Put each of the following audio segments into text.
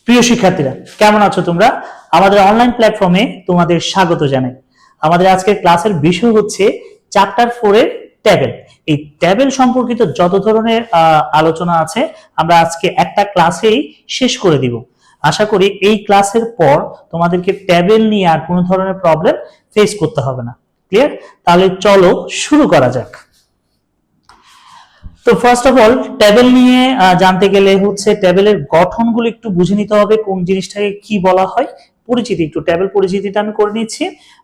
প্রিয় শিক্ষার্থীরা, কেমন আছো তোমরা? আমাদের অনলাইন প্ল্যাটফর্মে তোমাদের স্বাগত জানাই। আমাদের আজকের ক্লাসের বিষয় হচ্ছে চ্যাপ্টার 4 এর টেবিল। এই টেবিল সম্পর্কিত যত ধরনের আলোচনা আছে আমরা আজকে একটা ক্লাসেই শেষ করে দিব। আশা করি এই ক্লাসের পর তোমাদেরকে টেবিল নিয়ে আর কোনো ধরনের প্রবলেম ফেস করতে হবে না। ক্লিয়ার? তাহলে চলো শুরু করা যাক। তো ফার্স্ট অফ অল টেবিল নিয়ে জানতে গেলে হচ্ছে টেবিলের গঠনগুলো একটু বুঝে নিতে হবে, কোন জিনিসটাকে কি বলা হয়। পরিচিতি, একটু টেবিল পরিচিতিটা আমি করে নিচ্ছি।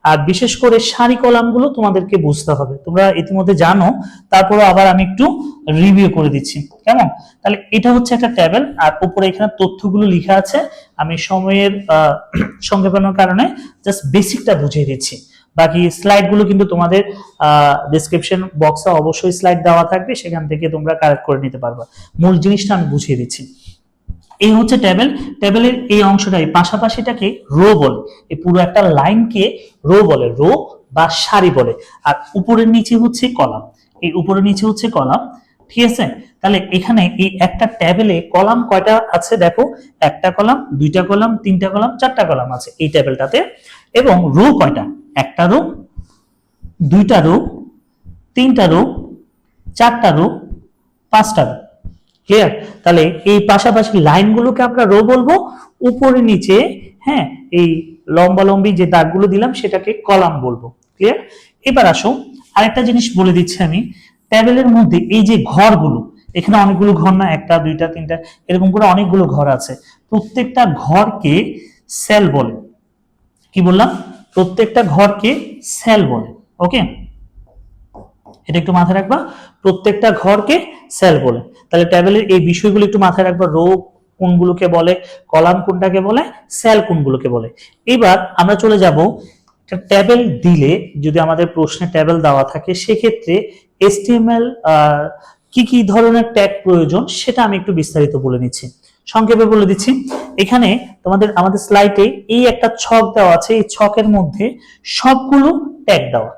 আর বিশেষ করে সারি কলামগুলো তোমাদেরকে বুঝতে হবে, তোমরা ইতিমধ্যে জানো, তারপরে আবার আমি একটু রিভিউ করে দিচ্ছি। কেমন? তাহলে এটা হচ্ছে একটা টেবিল, আর উপরে এখানে তথ্যগুলো লেখা আছে। আমি সময়ের সংক্ষেপণের কারণে জাস্ট বেসিকটা বুঝিয়ে দিচ্ছি। বাকি স্লাইড গুলো কিন্তু তোমাদের ডেসক্রিপশন বক্সে অবশ্যই স্লাইড দেওয়া থাকবে, সেখান থেকে তোমরা কালেক্ট করে নিতে পারবে। মূল জিনিসটা আমি বুঝিয়ে দিচ্ছি। এই হচ্ছে টেবিল। টেবিলের এই অংশটাই পাশাপাশিটাকে রো বলে। এই পুরো একটা লাইনকে রো বলে, রো বা সারি বলে। আর উপরের নিচে হচ্ছে কলাম। এই উপরের নিচে হচ্ছে কলাম, ঠিক আছে? তাহলে এখানে এই একটা টেবিলে কলাম কয়টা আছে দেখো, একটা কলাম, দুইটা কলাম, তিনটা কলাম, চারটা কলাম আছে এই টেবিলটাতে। এবং রো কয়টা? একটা রো, দুইটা রো, তিনটা রো, চারটা রো, পাঁচটা রো। ক্লিয়ার? তাহলে এই পাশাপাশি লাইনগুলোকে আমরা রো বলবো, উপরে নিচে হ্যাঁ এই লম্বালম্বি যে দাগগুলো দিলাম সেটাকে কলাম বলবো। ক্লিয়ার? এবার আসো আরেকটা জিনিস বলে দিচ্ছি আমি। টেবিলের মধ্যে এই যে ঘরগুলো, এখানে অনেকগুলো ঘর না, একটা দুইটা তিনটা এরকম করে অনেকগুলো ঘর আছে। প্রত্যেকটা ঘরকে সেল বলে। কি বললাম? প্রত্যেকটা ঘরকে সেল বলে। ওকে, এটা একটু মাথায় রাখবা, প্রত্যেকটা ঘরকে সেল বলে। তাহলে টেবিলের এই বিষয়গুলো একটু মাথায় রাখবা। রো কোনগুলোকে বলে, কলাম কোনটাকে বলে, সেল কোনগুলোকে বলে। এবার আমরা চলে যাব, টেবিল দিলে যদি আমাদের প্রশ্নে টেবিল দেওয়া থাকে সেক্ষেত্রে HTML কি কি ধরনের ট্যাগ প্রয়োজন সেটা আমি একটু বিস্তারিত বলে নিচ্ছি, সংক্ষেপে বলে দিচ্ছি। এখানে আমাদের স্লাইডে এই একটা ছক দেওয়া আছে, এই ছকের মধ্যে সবগুলো ট্যাগ দেওয়া।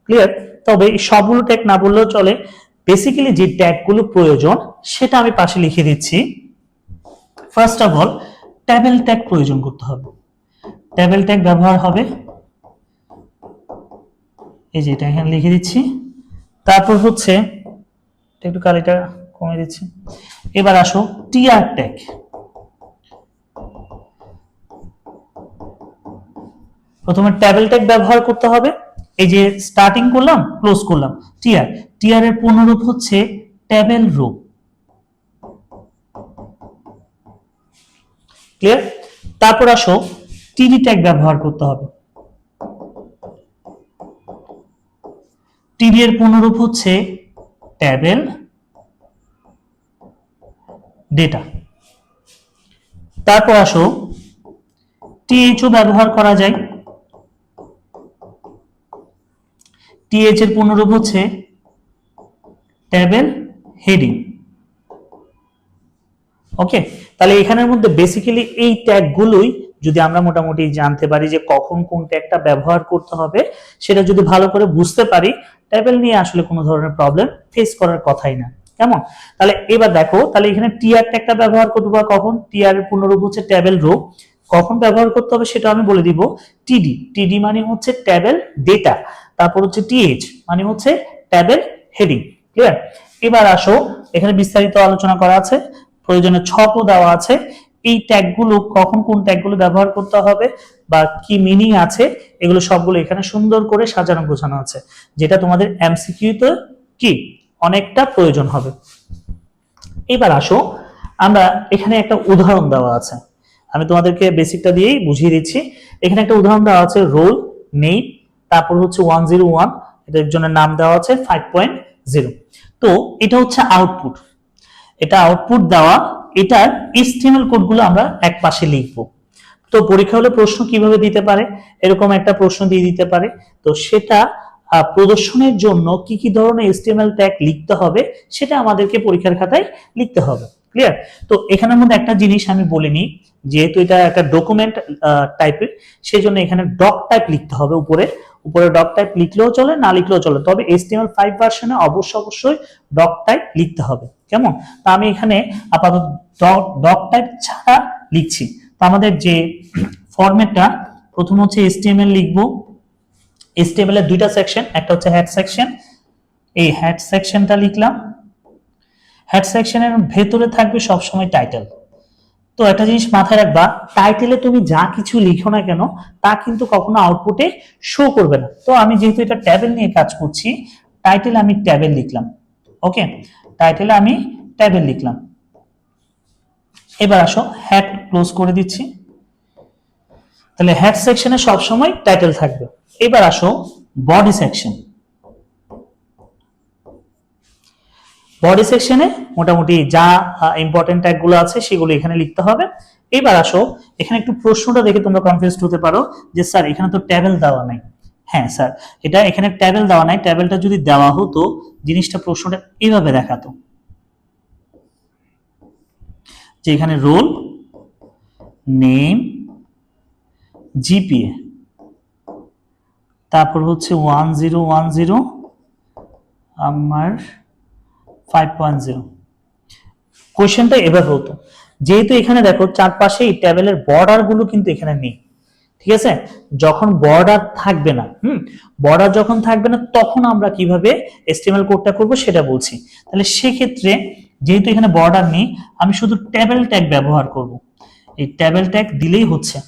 ক্লিয়ার? তবে সবগুলো ট্যাগ না বললেও চলে, বেসিক্যালি যে ট্যাগগুলো প্রয়োজন সেটা আমি পাশে লিখে দিচ্ছি। First of all table tag প্রয়োজন করতে হবে। টেবিল ট্যাগ ব্যবহার হবে, এই যে এটা এখানে লিখে দিচ্ছি। তারপর হচ্ছে একটু কালিটা কমে দিচ্ছি। এবার আসো টিআর ট্যাগ। প্রথমে টেবিল ট্যাগ ব্যবহার করতে হবে। এই যে স্টার্টিং করলাম, ক্লোজ করলাম, টিআর। টিআর এর পূর্ণরূপ হচ্ছে টেবিল রো। ক্লিয়ার? তারপর আসো টিডি ট্যাগ ব্যবহার করতে হবে। টিডি এর পূর্ণরূপ হচ্ছে টেবিল ডেটা। তারপর আসো টিএইচও ব্যবহার করা যায়। টিএইচ এর পূর্ণরূপ হচ্ছে টেবিল হেডিং। ওকে, তাহলে এখানের মধ্যে বেসিক্যালি এই ট্যাগগুলোই যদি আমরা মোটামুটি জানতে পারি যে কখন কোন ট্যাগটা ব্যবহার করতে হবে, সেটা যদি ভালো করে বুঝতে পারি, টেবিল নিয়ে আসলে কোনো ধরনের প্রবলেম ফেস করার কথাই না। কেমন? তাহলে এবার দেখো, তাহলে এখানে টিআর ট্যাগটা ব্যবহার করতে হবে কখন? টিআর এর পূর্ণরূপ হচ্ছে টেবিল রো। কখন ব্যবহার করতে হবে সেটা আমি বলে দিব। টিডি, টিডি মানে হচ্ছে টেবিল ডেটা। তারপর হচ্ছে টিএইচ মানে হচ্ছে টেবিল হেডিং। ক্লিয়ার? এবার আসো, এখানে বিস্তারিত আলোচনা করা আছে, প্রয়োজনে ছকও দেওয়া আছে। এই ট্যাগগুলো কখন কোন ট্যাগগুলো ব্যবহার করতে হবে বা কি মিনিং আছে এগুলো সবগুলো এখানে সুন্দর করে সাজানো গোছানো আছে, যেটা তোমাদের এমসিকিউ তে কি অনেকটা প্রয়োজন হবে। এবার আসো, আমরা এখানে একটা উদাহরণ দেওয়া আছে, আমি তোমাদেরকে বেসিকটা দিয়েই বুঝিয়ে দিচ্ছি। এখানে একটা উদাহরণ দেওয়া আছে, রোল নেম, তারপর হচ্ছে 101, এটার জন্য নাম দেওয়া আছে 5.0। তো এটা হচ্ছে আউটপুট, এটা আউটপুট দেওয়া। এটার HTML কোডগুলো আমরা এক পাশে লিখব। তো পরীক্ষা হলে প্রশ্ন কিভাবে দিতে পারে, এরকম একটা প্রশ্ন দিয়ে দিতে পারে। তো সেটা প্রদর্শনের জন্য কি কি ধরনের HTML ট্যাগ লিখতে হবে সেটা আমাদেরকে পরীক্ষার খাতায় লিখতে হবে। ক্লিয়ার? তো এখানের মধ্যে একটা জিনিস আমি বলিনি, যেহেতু এটা একটা ডকুমেন্ট টাইপের, সেজন্য এখানে ডক টাইপ লিখতে হবে। উপরে ডক টাইপ লিখলেও চলে, না লিখলেও চলে, তবে HTML5 ভার্সনে অবশ্যই ডক টাইপ লিখতে হবে। কেমন? তা আমি এখানে আপাতত ডক টাইপ ছাড়া লিখছি। তো আমাদের যে ফরম্যাটটা, প্রথম হচ্ছে HTML লিখবো। HTML এর দুইটা সেকশন, একটা হচ্ছে হেড সেকশন, এই হেড সেকশনটা লিখলাম। হেড সেকশনের ভেতরে থাকবে সবসময় টাইটেল। তো একটা জিনিস মাথায় রাখবা, টাইটেলে তুমি যা কিছু লিখো না কেন তা কিন্তু কখনো আউটপুটে শো করবে না। তো আমি যেহেতু এটা ট্যাবেল নিয়ে কাজ করছি, টাইটেল আমি ট্যাবেল লিখলাম। ওকে, টাইটেলে আমি ট্যাবেল লিখলাম। এবার আসো হেড ক্লোজ করে দিচ্ছি। তাহলে হেড সেকশনে সবসময় টাইটেল থাকবে। এবার আসো বডি সেকশন। বডি সেকশনে মোটামুটি যা ইম্পর্টেন্ট ট্যাগগুলো আছে সেগুলো এখানে লিখতে হবে। এবার আসো এখানে একটু প্রশ্নটা দেখে তোমরা কনফিউজড হতে পারো যে স্যার এখানে তো ট্যাবেল দেওয়া নাই। হ্যাঁ স্যার, এটা এখানে ট্যাবেল দেওয়া নাই। ট্যাবেলটা যদি দেওয়া হতো জিনিসটা প্রশ্নটা এইভাবে দেখাতো যে এখানে রোল নেম জিপিএ, তারপর হচ্ছে 1010 আমার 5.0। কোশ্চেনটা এভাবে হতো, যেহেতু এখানে দেখো চারপাশে এই ট্যাবেলের বর্ডার গুলো কিন্তু এখানে নেই। ঠিক আছে, যখন বর্ডার থাকবে না, বর্ডার যখন থাকবে না তখন আমরা কিভাবে HTML কোডটা করব সেটা বলছি। তাহলে সেক্ষেত্রে যেহেতু এখানে বর্ডার নেই, আমি শুধু ট্যাবেল ট্যাগ ব্যবহার করব। এই ট্যাবেল ট্যাগ দিলেই হচ্ছে।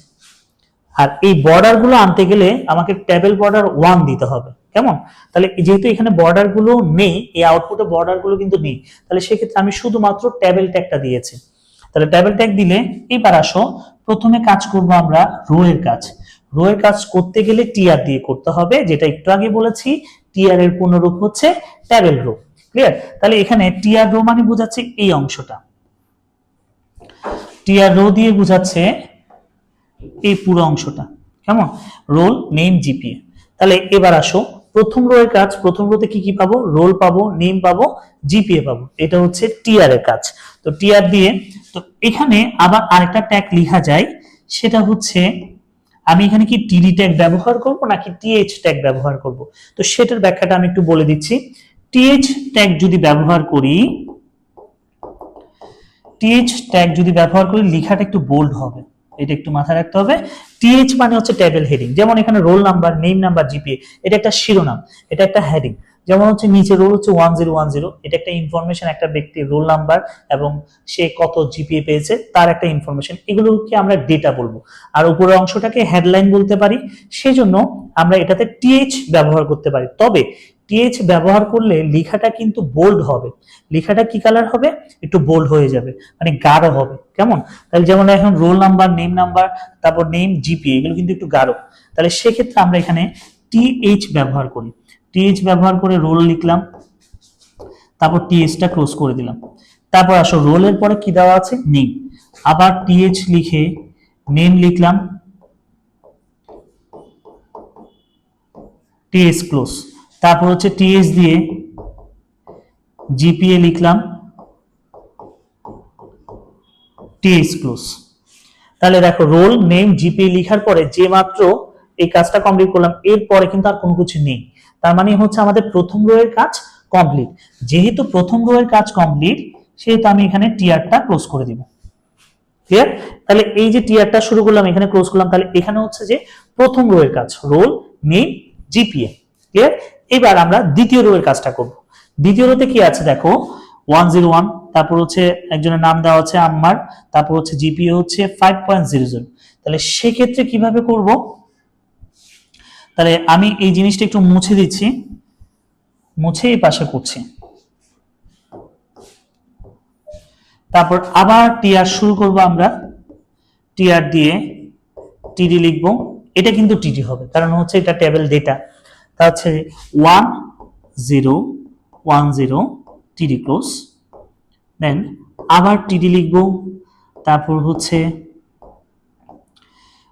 আর এই বর্ডার গুলো আনতে গেলে আমাকে ট্যাবেল বর্ডার 1 দিতে হবে। কেমন? তাহলে যেহেতু এখানে বর্ডার গুলো নেই, এই আউটপুটে বর্ডার গুলো কিন্তু নেই, তাহলে সেক্ষেত্রে আমি শুধুমাত্র ট্যাবেল ট্যাগটা দিয়েছি। তাহলে ট্যাবেল ট্যাগ দিলে এবার আসো প্রথমে কাজ করব আমরা রো এর কাজ। রো এর কাজ করতে গেলে টিআর দিয়ে করতে হবে, যেটা একটু আগে বলেছি। টিআর এর পূর্ণরূপ হচ্ছে ট্যাবেল রো। ক্লিয়ার? তাহলে এখানে টিআর রো মানে বোঝাচ্ছে এই অংশটা, টিআর রো দিয়ে বোঝাচ্ছে এই পুরো অংশটা। কেমন? Roll name GPA. তাহলে এবার আসো প্রথম রো এর কাজ। প্রথম রোতে কি কি পাবো? রোল পাবো, নেম পাবো, জিপিএ পাবো। এটা হচ্ছে টিআর এর কাজ। তো টিআর দিয়ে তো এখানে আবার আরেকটা ট্যাগ লেখা যায়, সেটা হচ্ছে আমি এখানে কি টিডি ট্যাগ ব্যবহার করব নাকি টিএইচ ট্যাগ ব্যবহার করব। তো সেটার ব্যাখ্যাটা আমি একটু বলে দিচ্ছি। টিএইচ ট্যাগ যদি ব্যবহার করি, টিএইচ ট্যাগ যদি ব্যবহার করি লেখাটা একটু বোল্ড হবে, এটা একটু মাথায় রাখতে হবে। টিএইচ মানে হচ্ছে টেবিল হেডিং, যেমন এখানে roll number, name number, GPA, এটা একটা শিরোনাম, এটা একটা হেডিং। যেমন হচ্ছে নিচে রোল হচ্ছে 1010, এটা একটা ইনফরমেশন, একটা ব্যক্তির রোল নাম্বার এবং সে কত জিপিএ পেয়েছে তার একটা ইনফরমেশন, এগুলোকে আমরা ডেটা বলবো। আর উপরের অংশটাকে হেডলাইন বলতে পারি। সেজন্য আমরা এটাতে টিএইচ ব্যবহার করতে পারি। তবে টিএইচ ব্যবহার করলে লেখাটা কিন্তু বোল্ড হবে। লেখাটা কি কালার হবে? একটু বোল্ড হয়ে যাবে, মানে গাঢ় হবে। কেমন? তাহলে যেমন এখন রোল নাম্বার, নেম নাম্বার, তারপর নেম, জিপিএ, এগুলো কিন্তু একটু গাঢ়। তাহলে সেক্ষেত্রে আমরা এখানে টিএইচ ব্যবহার করি। টিএইচ ব্যবহার করে রোল লিখলাম, তারপর টিএইচটা ক্লোজ করে দিলাম। তারপর আসো রোলের পরে কি দেওয়া আছে? নেম। আবার টিএইচ লিখে নেম লিখলাম, টিএইচ ক্লোজ। তারপর হচ্ছে টিএইচ দিয়ে জিপিএ লিখলাম, টিএইচ ক্লোজ। তাহলে দেখো রোল নেম জিপিএ লেখার পরে যে মাত্র এই কাজটা কমপ্লিট করলাম, এরপরে কিন্তু আর কোনো কিছু নেই। তার মানে হচ্ছে আমাদের প্রথম রো এর কাজ কমপ্লিট। যেহেতু প্রথম রো এর কাজ কমপ্লিট, সেহেতু আমি এখানে টিআরটা ক্লোজ করে দিব। ক্লিয়ার? তাহলে এই যে টিআরটা শুরু করলাম, এখানে ক্লোজ করলাম, তাহলে এখানে হচ্ছে যে প্রথম রো এর কাজ রোল নেম জিপিএ। ক্লিয়ার? এবার আমরা দ্বিতীয় রো এর কাজটা করব। দ্বিতীয় রোতে কি আছে দেখো, 101, তারপর হচ্ছে একজনের নাম দেওয়া আছে আম্মার, তারপর হচ্ছে জিপিএ হচ্ছে 5.00। তাহলে সেক্ষেত্রে কিভাবে করব? তাহলে আমি এই জিনিসটা একটু মুছে দিচ্ছি, মুছে এই পাশে করছি। তারপর আবার টিআর শুরু করব আমরা। টিআর দিয়ে টিডি লিখবো, এটা কিন্তু টিডি হবে কারণ হচ্ছে এটা টেবিল ডেটা। তা হচ্ছে 1010 টিডি ক্লোজ। দেন আবার টিডি লিখবো, তারপর হচ্ছে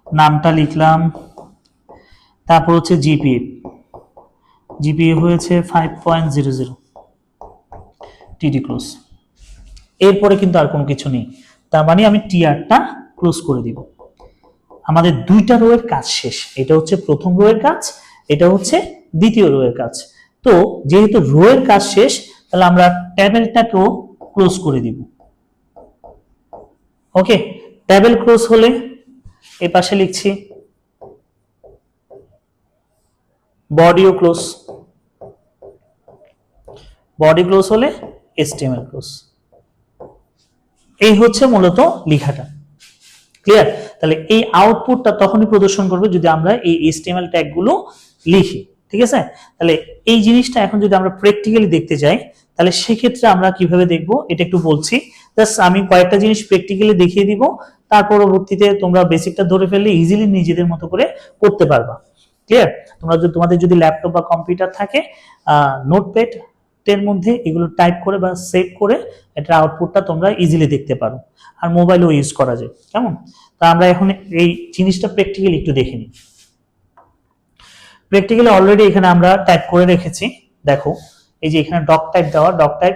নামটা লিখলাম, তারপর হচ্ছে জিপিএ, জিপিএ হয়েছে 5.00 টিডি ক্লোজ। এরপরে কিন্তু আর কোনো কিছু নেই, তার মানে আমি টিআরটা ক্লোজ করে দিব। আমাদের দুইটা রো এর কাজ শেষ। এটা হচ্ছে প্রথম রো এর কাজ, এটা হচ্ছে দ্বিতীয় রো এর কাজ। তো যেহেতু রো এর কাজ শেষ, তাহলে আমরা ট্যাবেলটাকেও ক্লোজ করে দিব। ওকে, টেবিল ক্লোজ হলে এই পাশে লিখছি বডিও ক্লোজ, বডি ক্লোজ হলে HTML ক্লোজ। এই হচ্ছে মূলত লেখাটা। ক্লিয়ার? তাহলে এই আউটপুটটা তখনই প্রদর্শন করবে যদি আমরা এই HTML ট্যাগ গুলো লিখি। ঠিক আছে? তাহলে এই জিনিসটা এখন যদি আমরা প্র্যাকটিক্যালি দেখতে যাই তাহলে সেক্ষেত্রে আমরা কিভাবে দেখব এটা একটু বলছি। জাস্ট আমি কয়েকটা জিনিস প্র্যাকটিক্যালি দেখিয়ে দিব, তার পরবর্তীতে তোমরা বেসিকটা ধরে ফেললে ইজিলি নিজেদের মতো করে করতে পারবা। ক্লিয়ার? তোমাদের যদি ল্যাপটপ বা কম্পিউটার থাকে, নোটপ্যাড এর মধ্যে এগুলো টাইপ করে বা সেভ করে এটার আউটপুটটা তোমরা ইজিলি দেখতে পারো, আর মোবাইলও ইউজ করা যায়। কেমন? তা আমরা এখন এই জিনিসটা প্র্যাকটিক্যালি একটু দেখে নিই। প্র্যাকটিক্যালি অলরেডি এখানে আমরা টাইপ করে রেখেছি। দেখো এই যে এখানে ডক টাইপ দেওয়া, ডক টাইপ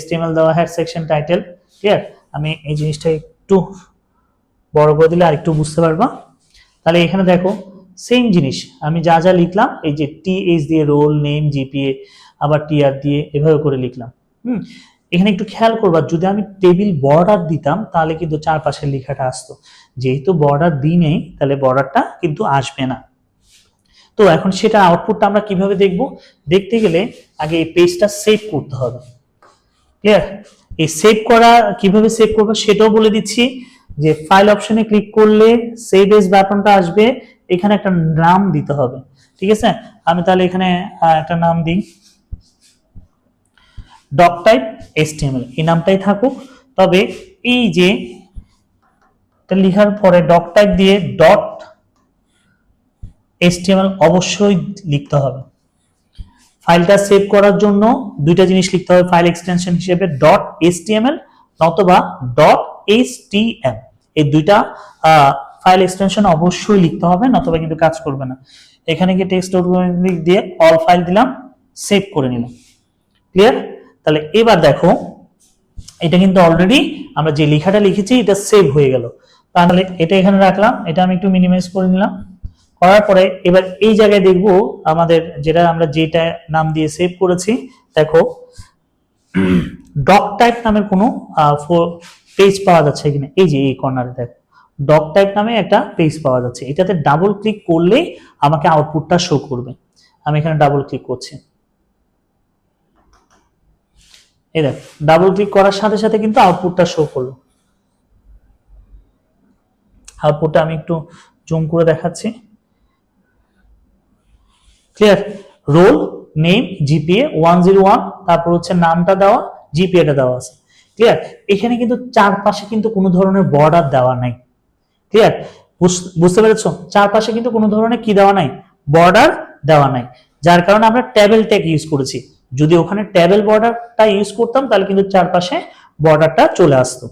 HTML দেওয়া, হেড সেকশন টাইটেল। ক্লিয়ার? আমি এই জিনিসটা একটু বড় করে দিলে আর একটু বুঝতে পারবা। তাহলে এখানে দেখো সেম জিনিস আমি যা যা লিখলাম, এই যে TH দিয়ে রোল নেম, GPA, আবার TR দিয়ে এভাবে করে লিখলাম। এখানে একটু খেয়াল করবা, যদি আমি টেবিল বর্ডার দিতাম তাহলে কিন্তু চারপাশের লেখাটা আসতো। যেহেতু বর্ডার দিই নেই তাহলে বর্ডারটা কিন্তু আসবে না। তো এখন সেটা আউটপুটটা আমরা কিভাবে দেখব? দেখতে গেলে আগে এই পেজটা সেভ করতে হবে। ক্লিয়ার? এই সেভ করা কিভাবে সেভ করব সেটাও বলে দিচ্ছি। যে ফাইল অপশনে ক্লিক করলে সেভ এজ বাটনটা আসবে, এখানে একটা নাম দিতে হবে। ঠিক আছে? আমি তাহলে এখানে একটা নাম দিই, ডক টাইপ HTML, এই নামটাই থাকুক। তবে এই যে এটা লেখার পরে ডক টাইপ দিয়ে ডট HTML অবশ্যই লিখতে হবে। ফাইলটা সেভ করার জন্য দুইটা জিনিস লিখতে হবে ফাইল এক্সটেনশন হিসেবে, ডট HTML অথবা ডট HTML। এই দুইটা ফাইল এক্সটেনশন অবশ্যই লিখতে হবে, নতুবা কিন্তু কাজ করবে না। এখানে গিয়ে টেক্সট ডকুমেন্ট দিয়ে অল ফাইল দিলাম, সেভ করে নিলাম। ক্লিয়ার? তাহলে এবার দেখো এটা কিন্তু অলরেডি আমরা যে লেখাটা লিখেছি এটা সেভ হয়ে গেল। তাহলে এটা এখানে রাখলাম, এটা আমি একটু মিনিমাইজ করে নিলাম। করার পরে এবার এই জায়গায় দেখবো আমাদের যেটা নাম দিয়ে সেভ করেছি, দেখো ডক টাইপ নামের কোনো পেজ পাওয়া যাচ্ছে কিনা। এই যে এই কর্নারে দেখো ডক টাইপ নামে একটা পেজ পাওয়া যাচ্ছে, এটাতে ডাবল ক্লিক করলেই আমাকে আউটপুটটা শো করবে। আমি এখানে ডাবল ক্লিক করছি, এই দেখো ডাবল ক্লিক করার সাথে সাথে কিন্তু আউটপুটটা শো করলো। আউটপুটটা আমি একটু জুম করে দেখাচ্ছি। ক্লিয়ার? রোল নেম GPA 101, তারপর হচ্ছে নামটা দেওয়া, GPA-টা দেওয়া আছে। ক্লিয়ার? এখানে কিন্তু চারপাশে কিন্তু কোনো ধরনের বর্ডার দেওয়া নাই। ক্লিয়ার? বুঝতে পেরেছো? চারপাশে কিন্তু কোনো ধরনের কি দেওয়া নাই, বর্ডার দেওয়া নাই, যার কারণে আমরা টেবিল ট্যাগ ইউজ করেছি। যদি ওখানে টেবিল বর্ডারটা ইউজ করতাম তাহলে কিন্তু চারপাশে বর্ডারটা চলে আসতো।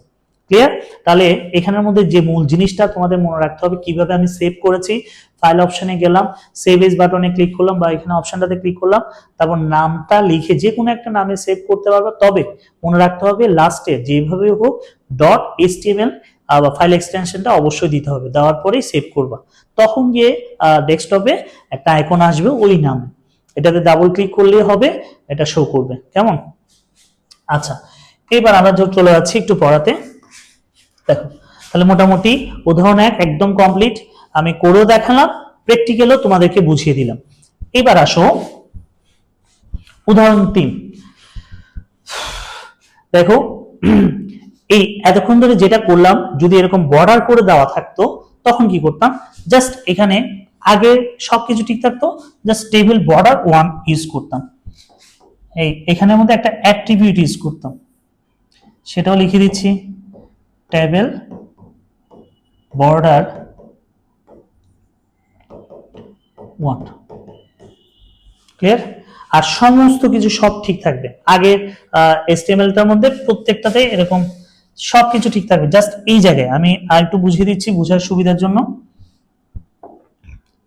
ক্লিয়ার? তাহলে এখানের মধ্যে যে মূল জিনিসটা তোমাদের মনে রাখতে হবে, কিভাবে আমি সেভ করেছি। ফাইল অপশনে গেলাম, সেভ এজ বাটনে ক্লিক করলাম বা এখানে অপশনটাতে ক্লিক করলাম, তারপর নামটা লিখে যে কোনো একটা নামে সেভ করতে পারবো। তবে মনে রাখতে হবে লাস্টে যেভাবে হোক ডট HTML বা ফাইল এক্সটেনশনটা অবশ্যই দিতে হবে, দেওয়ার পরেই সেভ করবা। তখন গিয়ে ডেস্কটপে একটা আইকন আসবে ওই নামে, এটাতে ডাবল ক্লিক করলেই হবে, এটা শো করবে। কেমন? আচ্ছা, এবার আমরা চলে যাচ্ছি একটু পড়াতে। দেখো তাহলে মোটামুটি উদাহরণ 1 একদম কমপ্লিট, আমি করেও দেখালাম, প্র্যাকটিক্যালও তোমাদেরকে বুঝিয়ে দিলাম। এবার আসো উদাহরণ 3। দেখো এই এতক্ষণ ধরে যেটা করলাম, যদি এরকম বর্ডার করে দেওয়া থাকতো তখন কি করতাম, জাস্ট এখানে আগে সবকিছু ঠিক থাকতো, জাস্ট টেবিল বর্ডার 1 ইউজ করতাম। এখানের মধ্যে একটা অ্যাট্রিবিউট ইউজ করতাম, সেটাও লিখে দিচ্ছি, টেবিল বর্ডার 1। ক্লিয়ার? আর সমস্ত কিছু সব ঠিক থাকবে। আগে HTML-টার মধ্যে প্রত্যেকটাতে এরকম সবকিছু ঠিক থাকবে। জাস্ট এই জায়গায় আমি আর একটু বুঝিয়ে দিচ্ছি বোঝার সুবিধার জন্য।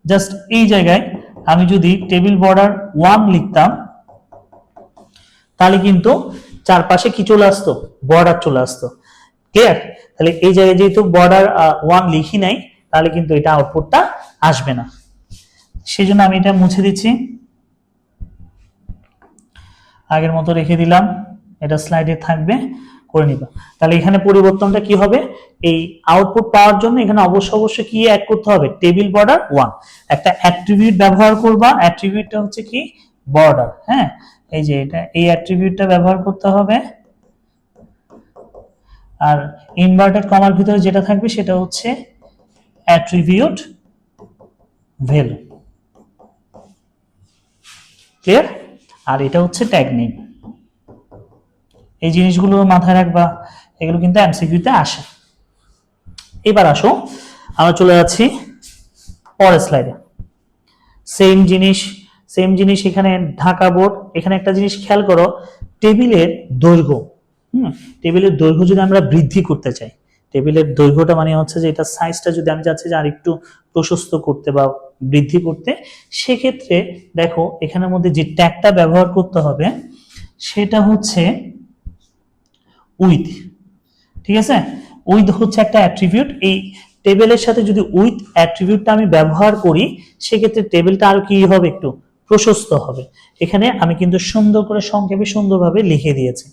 জাস্ট এই জায়গায় আমি যদি টেবিল বর্ডার 1 লিখতাম তাহলে কিন্তু চারপাশে কি চলে আসতো, বর্ডার চলে আসতো। ক্লিয়ার? তাহলে এই জায়গায় যেহেতু বর্ডার 1 লিখি নাই তাহলে কিন্তু এটা আউটপুটটা আসবে না। সেজন্য আমি এটা মুছে দিচ্ছি, আগের মতো রেখে দিলাম। এটা স্লাইডে থাকবে, করে নিবা। তাহলে এখানে পরিবর্তনটা কি হবে, এই আউটপুট পাওয়ার জন্য এখানে অবশ্যই কি অ্যাড করতে হবে, টেবিল বর্ডার 1 একটা অ্যাট্রিবিউট ব্যবহার করবা, অ্যাট্রিবিউটটা হচ্ছে কি বর্ডার। হ্যাঁ, এই যে এটা এই অ্যাট্রিবিউটটা ব্যবহার করতে হবে। আর ইনভার্টেড কমার ভিতরে যেটা থাকবে সেটা হচ্ছে অ্যাট্রিবিউট ভ্যালু। ক্লিয়ার? আর এটা হচ্ছে ট্যাগ নেম। এই জিনিসগুলো মাথায় রাখবা, এগুলো কিন্তু এমসিকিউতে আসে। এবার আসো আমরা চলে যাচ্ছি পরের স্লাইডে। সেম জিনিস এখানে ঢাকা বোর্ড। এখানে একটা জিনিস খেয়াল করো, টেবিলের দৈর্ঘ্য, টেবিলের দৈর্ঘ্য যদি আমরা বৃদ্ধি করতে চাই, টেবিলের দৈর্ঘ্যটা মানে হচ্ছে যে এটা সাইজটা যদি আমি চাচ্ছি যে আরেকটু প্রশস্ত করতে বা বৃদ্ধি করতে, সেক্ষেত্রে দেখো এখানের মধ্যে যে ট্যাগটা ব্যবহার করতে হবে সেটা হচ্ছে উইথ। ঠিক আছে, উইথ হচ্ছে একটা অ্যাট্রিবিউট। এই টেবিলের সাথে যদি উইথ অ্যাট্রিবিউটটা আমি ব্যবহার করি, সেক্ষেত্রে টেবিলটা আরো কি হবে, একটু প্রশস্ত হবে। এখানে আমি কিন্তু সুন্দর করে সংক্ষেপে সুন্দরভাবে লিখে দিয়েছি।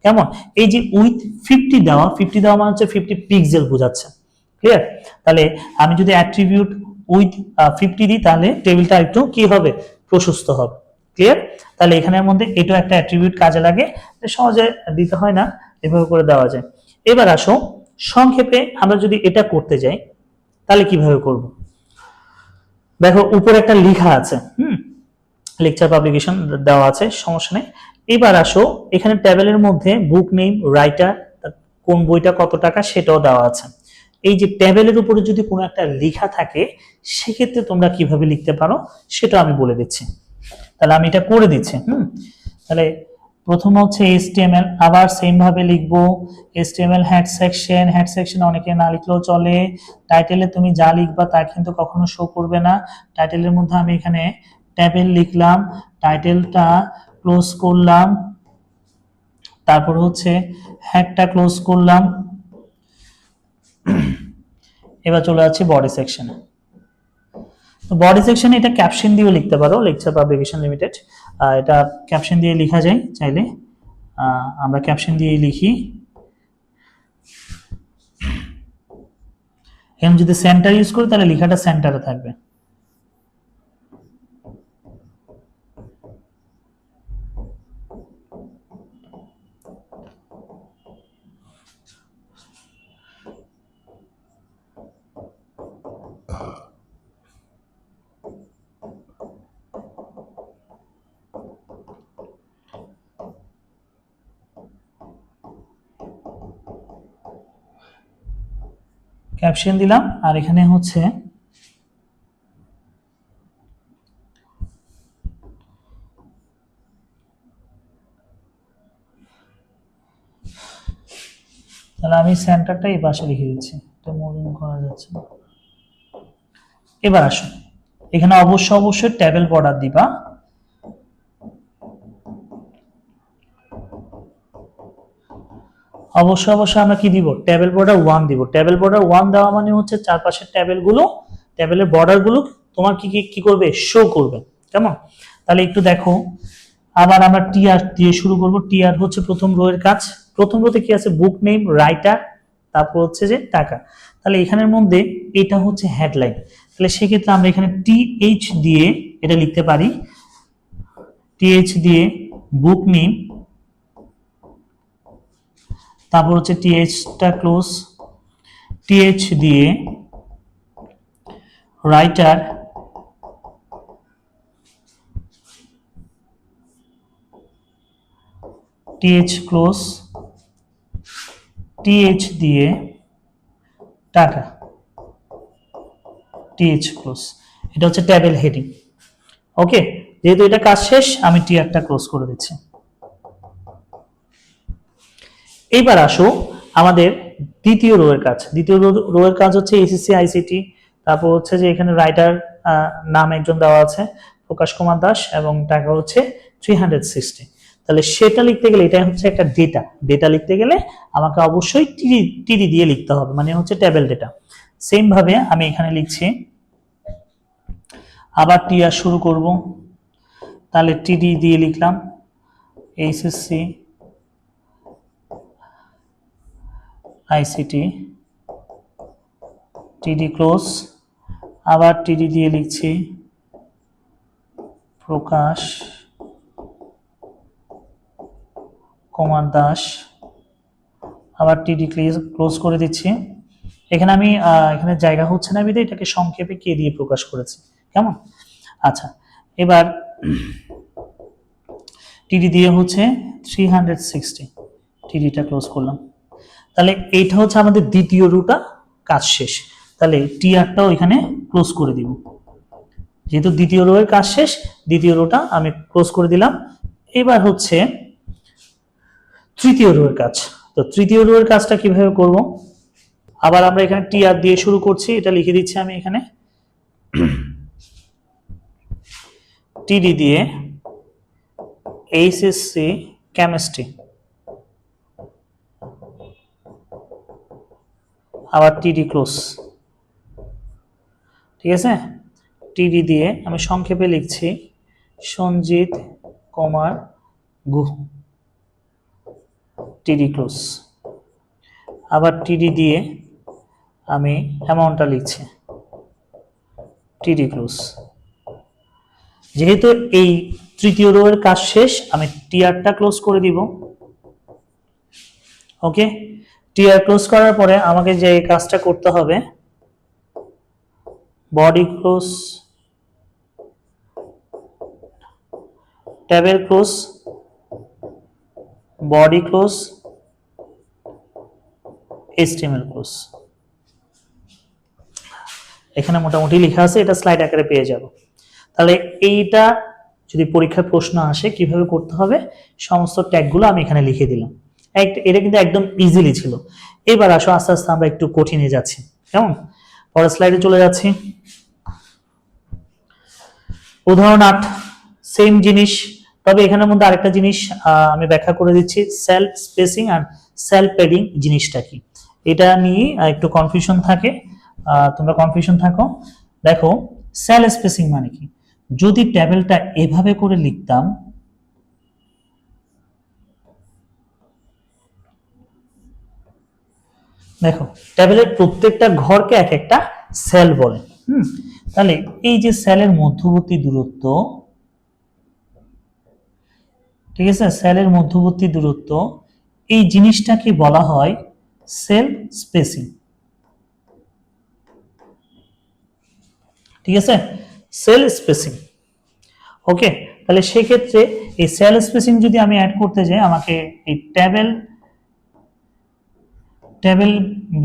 কেমন? এই যে উইথ 50 দেওয়া, 50 দেওয়া মানে হচ্ছে 50 পিক্সেল বোঝাচ্ছে। ক্লিয়ার? তাহলে আমি যদি অ্যাট্রিবিউট উইথ 50 দিই, তাহলে টেবিলটা একটু কি হবে, প্রশস্ত হবে। ক্লিয়ার? তাহলে এখানের মধ্যে এটাও একটা অ্যাট্রিবিউট কাজে লাগে, সহজে দিতে হয় না, এভাবে করে দেওয়া যায়। এবার আসো সংক্ষেপে আমরা যদি এটা করতে যাই তাহলে কিভাবে করব। দেখো উপরে একটা লেখা আছে, লেকচার পাবলিকেশন দেওয়া আছে, সমস্যা নেই। এবার আসো এখানে টেবিলের মধ্যে বুক নেম, রাইটার, কোন বইটা কত টাকা সেটাও দেওয়া আছে। এই যে টেবিলের উপরে যদি কোনো একটা লেখা থাকে, সেক্ষেত্রে তোমরা কিভাবে লিখতে পারো সেটা আমি বলে দিচ্ছি। তাহলে আমি এটা করে দিচ্ছি। তাহলে প্রথম হচ্ছে HTML, আবার সেম ভাবে লিখবো HTML হেড সেকশন অনেকে না লিখলেও চলে। টাইটেলে তুমি যা লিখবা তা কিন্তু কখনো শো করবে না। টাইটেলের মধ্যে আমি এখানে টেবিল লিখলাম, টাইটেলটা ক্লোজ করলাম, তারপর হচ্ছে হেডটা ক্লোজ করলাম। এবার চলে যাচ্ছি বডি সেকশনে। বডি সেকশনে এটা ক্যাপশন দিয়েও লিখতে পারো, লেকচার পাবলিকেশন লিমিটেড এটা ক্যাপশন দিয়ে লেখা যায় চাইলে, আমরা ক্যাপশন দিয়ে লিখি। এখানে যদি সেন্টার ইউজ করি তাহলে লেখাটা সেন্টারে থাকবে। ক্যাপশন দিলাম, আর এখানে হচ্ছে তাহলে আমি সেন্টারটা এই পাশে লিখে দিচ্ছি, এটা মুভিং করা যাচ্ছে না। এবার আসুন এখানে অবশ্যই টেবিল বর্ডার দিবা। অবশ্যই আমরা কি দিব, টেবিল বর্ডার 1 দিব। টেবিল বর্ডার 1 দেওয়া মানে হচ্ছে চারপাশের টেবিলের বর্ডার গুলো তোমার কি করবে, শো করবে। কেমন? তাহলে একটু দেখো, আবার আমরা টিআর দিয়ে শুরু করব। টিআর হচ্ছে প্রথম রো এর কাজ। প্রথম রোতে কি আছে, বুক নেম, রাইটার, তারপর হচ্ছে যে টাকা। তাহলে এখানের মধ্যে এটা হচ্ছে হেডলাইন। তাহলে সেক্ষেত্রে আমরা এখানে টিএইচ দিয়ে এটা লিখতে পারি, টিএইচ দিয়ে বুক নেম, তারপর হচ্ছে টিএইচটা ক্লোজ, টিএইচ দিয়ে রাইটার, টিএইচ ক্লোজ, টিএইচ দিয়ে টাকা, টিএইচ ক্লোজ। এটা হচ্ছে টেবিল হেডিং। ওকে, যেহেতু এটা কাজ শেষ আমি টিআরটা ক্লোজ করে দিচ্ছি। এইবার আসো আমাদের দ্বিতীয় রো এর কাজ। দ্বিতীয় রো এর কাজ হচ্ছে এসএসসি আইসিটি, তারপর হচ্ছে যে এখানে রাইটার নাম একজন দেওয়া আছে প্রকাশ কুমার দাস, এবং টাকা হচ্ছে 360। তাহলে সেটা লিখতে গেলে এটা হচ্ছে একটা ডেটা লিখতে গেলে আমাকে অবশ্যই টিডি দিয়ে লিখতে হবে, মানে হচ্ছে টেবিল ডেটা। সেম ভাবে আমি এখানে লিখছি, আবার টিআর শুরু করব, তাহলে টিডি দিয়ে লিখলাম এইচএসসি আইসিটি টিডি ক্লোজ, আবার টিডি দিয়ে লিখছি প্রকাশ কুমার দাস, আবার টিডি ক্লোজ করে দিচ্ছি। এখানে আমি এখানে জায়গা হচ্ছে না বিধে এটাকে সংক্ষেপে কে দিয়ে প্রকাশ করেছি, কেমন? আচ্ছা, এবার টিডি দিয়ে হচ্ছে 360, টিডিটা ক্লোজ করলাম। তাহলে এইটা হচ্ছে আমাদের দ্বিতীয় রোটা কাজ শেষ। তাহলে টিআরটাও এখানে ক্লোজ করে দিব, যেহেতু দ্বিতীয় রো এর কাজ শেষ, দ্বিতীয় রোটা আমি ক্লোজ করে দিলাম। এবার হচ্ছে তৃতীয় রো এর কাজ। তো তৃতীয় রো এর কাজটা কিভাবে করব? আবার আমরা এখানে টিআর দিয়ে শুরু করছি, এটা লিখে দিচ্ছি আমি এখানে টিডি দিয়ে এইচএসসি কেমিস্ট্রি, আবার টিডি ক্লোজ। ঠিক আছে, টিডি দিয়ে আমি সংক্ষেপে লিখছি সঞ্জিত কুমার গুহ, টিডি ক্লোজ। আবার টিডি দিয়ে আমি অ্যামাউন্টটা লিখছি টিডি ক্লোজ। যেহেতু এই তৃতীয় রো এর কাজ শেষ, আমি টিআরটা ক্লোজ করে দিব। ওকে, টিআর ক্লোজ করার পরে আমাকে যে কাজটা করতে হবে, বডি ক্লোজ, ট্যাবের close, body close, HTML close. এখানে মোটামুটি লেখা আছে, এটা স্লাইড আকারে পেয়ে যাব। তাহলে এইটা যদি পরীক্ষায় প্রশ্ন আসে কিভাবে করতে হবে, সমস্ত ট্যাগগুলো আমি এখানে লিখে দিলাম। এটা কিন্তু একদম ইজিলি ছিল। এবার আসো আস্তে আস্তে আমরা একটু কঠিনে যাচ্ছি, কেমন? পরের স্লাইডে চলে যাচ্ছি। উদাহরণ 8, সেম জিনিস, তবে এখানের মধ্যে আরেকটা জিনিস আমি ব্যাখ্যা করে দিচ্ছি, সেল স্পেসিং আর সেল প্যাডিং জিনিসটা কি, এটা নিয়ে একটু কনফিউশন থাকে, তোমরা কনফিউশন থাকো। দেখো, সেল স্পেসিং মানে কি? যদি টেবিলটা এভাবে করে লিখতাম, দেখো টেবিলের প্রত্যেকটা ঘরকে এক একটা সেল বলে। তাহলে এই যে সেলের মধ্যবর্তী দূরত্ব, ঠিক আছে, সেলের মধ্যবর্তী দূরত্ব, এই জিনিসটাকে বলা হয় সেল স্পেসিং। ঠিক আছে, সেল স্পেসিং। ওকে, তাহলে সেক্ষেত্রে এই সেল স্পেসিং যদি আমি অ্যাড করতে যাই, আমাকে এই টেবিল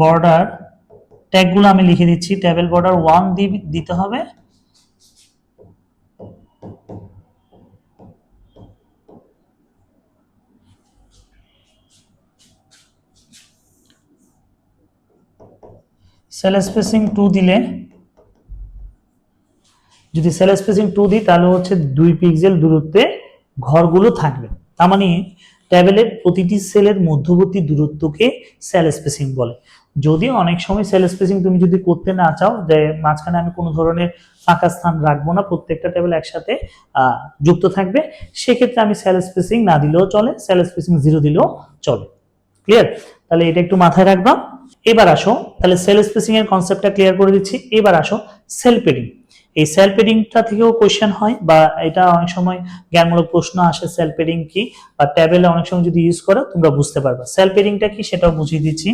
বর্ডার ট্যাগগুলো আমি লিখে দিচ্ছি, টেবিল বর্ডার 1 দিতে হবে, সেল স্পেসিং 2 দিলে, যদি সেল স্পেসিং 2 দিই তাহলে হচ্ছে 2 পিক্সেল দূরত্বে ঘরগুলো থাকবে। তার মানে টেবিলের প্রতিটি সেলের মধ্যবর্তী দূরত্বকে সেল স্পেসিং বলে। যদিও অনেক সময় সেল স্পেসিং তুমি যদি করতে না চাও, যে মাঝখানে আমি কোনো ধরনের ফাঁকা স্থান রাখবো না, প্রত্যেকটা টেবিল একসাথে যুক্ত থাকবে, সেক্ষেত্রে আমি সেল স্পেসিং না দিলেও চলে, সেল স্পেসিং 0 দিলেও চলে। ক্লিয়ার? তাহলে এটা একটু মাথায় রাখবা। এবার আসো, তাহলে সেল স্পেসিং এর কনসেপ্টটা ক্লিয়ার করে দিচ্ছি। এবার আসো সেল প্যাডিং। এই সেল প্যাডিংটা থেকেও কোশ্চেন হয়, বা এটা অনেক সময় জ্ঞানমূলক প্রশ্ন আসে, সেল প্যাডিং কি, বা টেবিলে অনেক সময় যদি ইউজ করো তোমরা বুঝতে পারবে। সেল প্যাডিংটা কি সেটাও বুঝিয়ে দিচ্ছি।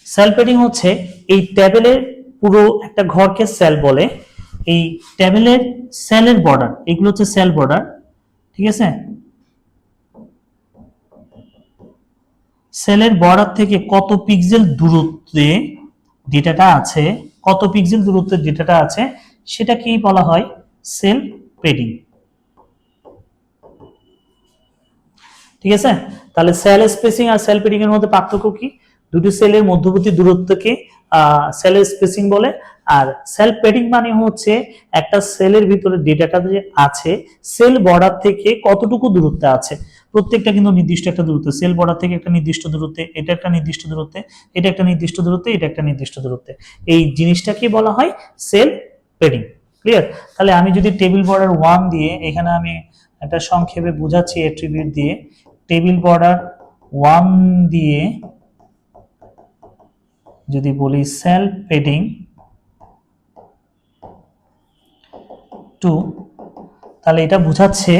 সেল প্যাডিং হচ্ছে এই টেবিলের পুরো একটা ঘরকে সেল বলে। এই টেবিলের সেলের বর্ডার, এগুলো হচ্ছে সেল বর্ডার। ঠিক আছে, সেলের বর্ডার থেকে কত পিক্সেল দূরত্বে ডেটাটা আছে, কত পিক্সেল দূরত্বে ডেটাটা আছে, সেটাকেই বলা হয় সেল প্যাডিং। ঠিক আছে, তাহলে সেল স্পেসিং আর সেল প্যাডিং এর মধ্যে পার্থক্য কি? দুটি সেলের মধ্যবর্তী দূরত্বকে সেল স্পেসিং বলে, আর সেল প্যাডিং মানে হচ্ছে একটা সেলের ভিতরে ডেটাটা যে আছে সেল বর্ডার থেকে কতটুকু দূরত্বে আছে, প্রত্যেকটা কিন্তু নির্দিষ্ট একটা দূরত্বে, সেল বর্ডার থেকে একটা নির্দিষ্ট দূরত্বে, এটা একটা নির্দিষ্ট দূরত্বে, এটা একটা নির্দিষ্ট দূরত্বে, এটা একটা নির্দিষ্ট দূরত্বে, এই জিনিসটাকে বলা হয় সেল প্যাডিং। ক্লিয়ার? তাহলে আমি যদি টেবিল বর্ডার 1 দিয়ে এখানে আমি একটা সংক্ষেপে বোঝাচ্ছি অ্যাট্রিবিউট দিয়ে, টেবিল বর্ডার 1 দিয়ে যদি বলি সেলফ পেডিং 2, তাহলে এটা বোঝাচ্ছে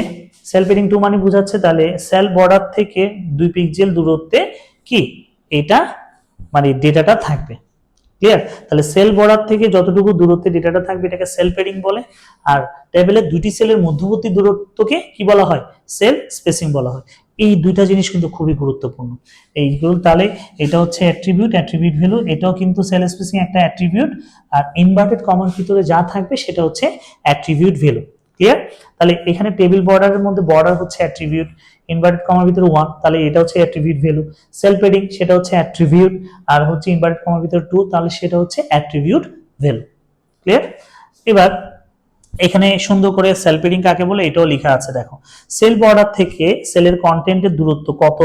সেলফ পেডিং 2 মানে বোঝাচ্ছে তাহলে সেল বর্ডার থেকে 2 পিক্সেল দূরত্বে কি এটা মানে ডেটাটা থাকবে। ক্লিয়ার? তাহলে সেল বর্ডার থেকে যতটুকু দূরত্বে ডেটাটা থাকবে এটাকে সেল পেডিং বলে, আর টেবিলের দুইটি সেলের মধ্যবর্তী দূরত্বকে কি বলা হয়? সেল স্পেসিং বলা হয়। এই দুইটা জিনিস কিন্তু খুবই গুরুত্বপূর্ণ এইগুলো। তাহলে এটা হচ্ছে অ্যাট্রিবিউট ভ্যালু, এটাও কিন্তু সেল স্পেসিং একটা অ্যাট্রিবিউট, আর ইনভার্টেড কমার ভিতরে যা থাকবে সেটা হচ্ছে অ্যাট্রিবিউট ভ্যালু। ক্লিয়ার? তাহলে এখানে টেবিল বর্ডারের মধ্যে বর্ডার হচ্ছে অ্যাট্রিবিউট, ইনভার্টেড কমার ভিতরে 1, তাহলে এটা হচ্ছে অ্যাট্রিবিউট ভ্যালু। সেল পেডিং সেটা হচ্ছে অ্যাট্রিবিউট, আর হচ্ছে ইনভার্টেড কমার ভিতরে 2, তাহলে সেটা হচ্ছে অ্যাট্রিবিউট ভ্যালু। ক্লিয়ার? এবার এখানে সুন্দর করে সেল পেডিং কাকে বলে এটাও লেখা আছে দেখো। সেল বর্ডার থেকে সেলের কন্টেন্টের দূরত্ব কত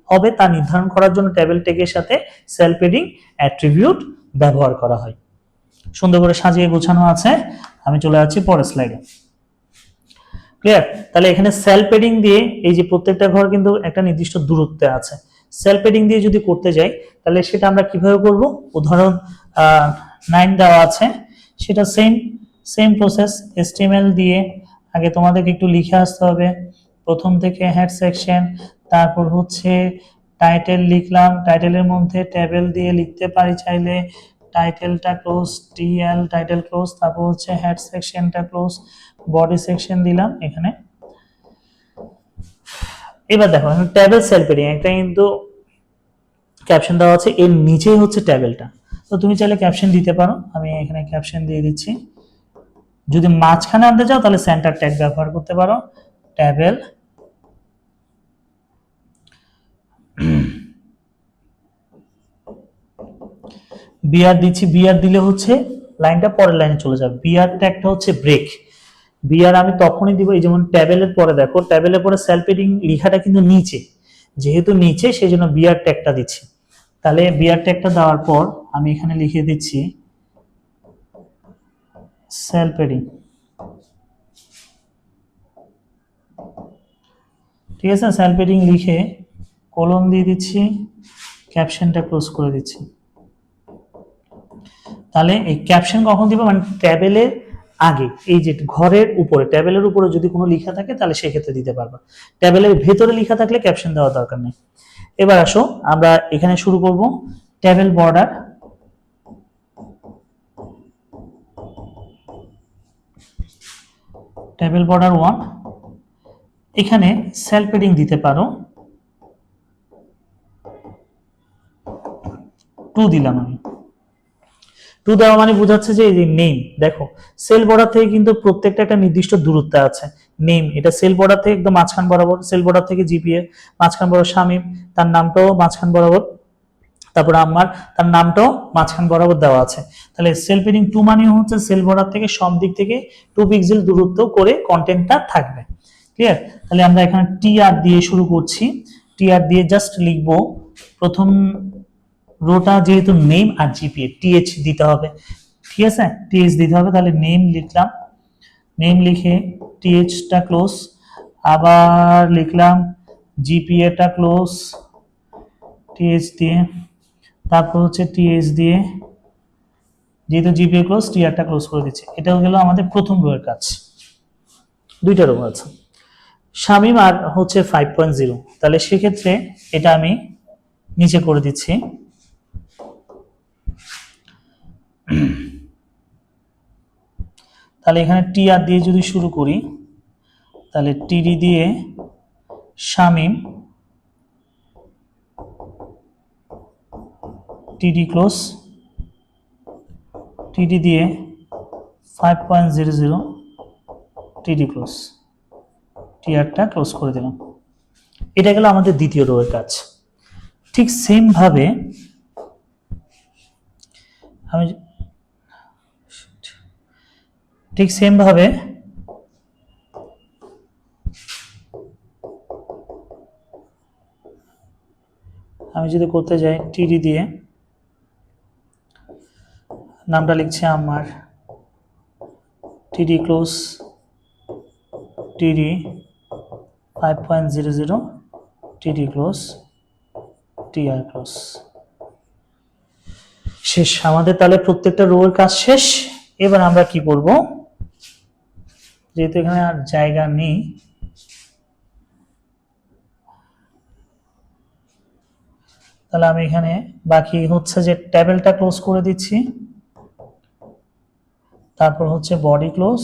হবে তা নির্ধারণ করার জন্য টেবিল ট্যাগের সাথে সেল পেডিং অ্যাট্রিবিউট ব্যবহার করা হয়। সুন্দর করে সাজিয়ে গোছানো আছে। আমি চলে যাচ্ছি পরের স্লাইডে। ক্লিয়ার? তাহলে এখানে সেল পেডিং দিয়ে এই যে প্রত্যেকটা ঘর কিন্তু একটা নির্দিষ্ট দূরত্বে আছে, সেল পেডিং দিয়ে যদি করতে যাই তাহলে সেটা আমরা কিভাবে করব? উদাহরণ 9 দেওয়া আছে, সেটা সেম প্রসেস। HTML দিয়ে আগে তোমাদেরকে একটু লিখে আসতে হবে প্রথম থেকে হেড সেকশন, তারপর হচ্ছে টাইটেল লিখলাম, টাইটেলের মধ্যে টেবিল দিয়ে লিখতে পারি চাইলে, টাইটেলটা ক্লোজ, টিএল টাইটেল ক্লোজ, তারপর হচ্ছে হেড সেকশনটা ক্লোজ, বডি সেকশন দিলাম এখানে। এবার দেখো টেবিল সেল পেডিং একটা কিন্তু ক্যাপশন দেওয়া আছে, এর নিচেই হচ্ছে টেবিলটা, তো তুমি চাইলে ক্যাপশন দিতে পারো, আমি এখানে ক্যাপশন দিয়ে দিচ্ছি। যদি মাঝখানে আনতে চাও তাহলে সেন্টার ট্যাগ ব্যবহার করতে পারো, টেবিল বিআর দিচ্ছি, বিআর দিলে হচ্ছে লাইনটা পরের লাইনে চলে যাবে। বিআর ট্যাগটা হচ্ছে ব্রেক, বিআর আমি তখনই দিব, এই যেমন টেবিলের পরে দেখো, টেবিলের পরে সেল পেডিং লেখাটা কিন্তু নিচে, যেহেতু নিচে সেই জন্য বিআর ট্যাগটা দিচ্ছি। তাহলে বিআর ট্যাগটা দেওয়ার পর আমি এখানে লিখে দিচ্ছি সেল পেডিং, ঠিক আছে? সেল পেডিং লিখে কলম দিয়ে দিচ্ছি, ক্যাপশনটা ক্লোজ করে দিচ্ছি। তাহলে এই ক্যাপশন কখন দিব? মানে টেবিলের আগে, এই যে ঘরের উপরে, টেবিলের উপরে যদি কোনো লেখা থাকে তাহলে সেক্ষেত্রে দিতে পারবা, টেবিলের ভেতরে লেখা থাকলে ক্যাপশন দেওয়ার দরকার নেই। এবার আসো আমরা এখানে শুরু করব টেবিল বর্ডার, টেবিল বর্ডার 1, এখানে সেল পেডিং দিতে পারো 2 দিলাম আমি। 2 দেওয়া মানে বোঝাচ্ছে যে এই যে নেম, দেখো সেল বর্ডার থেকে কিন্তু প্রত্যেকটা একটা নির্দিষ্ট দূরত্ব আছে। নেম এটা সেল বর্ডার থেকে একদম মাঝখান বরাবর, সেল বর্ডার থেকে জিপিএ মাঝখান বরাবর, শামীম তার নামটাও মাঝখান বরাবর, তারপর আমার তার নামটাও মাঝখান বরাবর দেওয়া আছে। তাহলে সেল পেডিং 2 মানে হচ্ছে সেল বর্ডার থেকে সব দিক থেকে 2 পিক্সেল দূরত্ব করে কন্টেন্টটা থাকবে। ক্লিয়ার? তাহলে আমরা এখানে টিআর দিয়ে শুরু করছি, টিআর দিয়ে জাস্ট লিখবো প্রথম রোটা যেহেতু নেম আর জিপিএ, টিএইচ দিতে হবে, ঠিক আছে? টিএইচ দিতে হবে, তাহলে নেম লিখলাম, নেম লিখে টিএইচটা ক্লোজ, আবার লিখলাম জিপিএটা ক্লোজ টিএইচ দিয়ে, তারপর হচ্ছে টিএইচ দিয়ে, যেহেতু জিপিএ ক্লোজ টিআরটা ক্লোজ করে দিচ্ছি। এটা হলো আমাদের প্রথম রো এর কাজ, দুইটা রো আছে শামীম আর হচ্ছে 5.0, তাহলে সেক্ষেত্রে এটা আমি নিচে করে দিচ্ছি। তাহলে এখানে টিআর দিয়ে যদি শুরু করি তাহলে টিডি দিয়ে শামীম, টিডি ক্লোজ, টিডি দিয়ে 5.00, টিডি ক্লোজ, টিআরটা ক্লোজ করে দিলাম। এটা গেল আমাদের দ্বিতীয় রো এর কাজ। ঠিক সেম ভাবে আমি যদি করতে যাই টিডি দিয়ে নামটা লিখছি আমার, TD close, TD 5.00, TD close, TR close। শেষ আমাদের তাহলে প্রত্যেকটা রো এর কাজ শেষ। এবার আমরা কি করব, যেহেতু এখানে আর জায়গা নেই, তাহলে আমি এখানে বাকি হচ্ছে যে টেবিলটা ক্লোজ করে দিচ্ছি, তারপর হচ্ছে বডি ক্লোজ,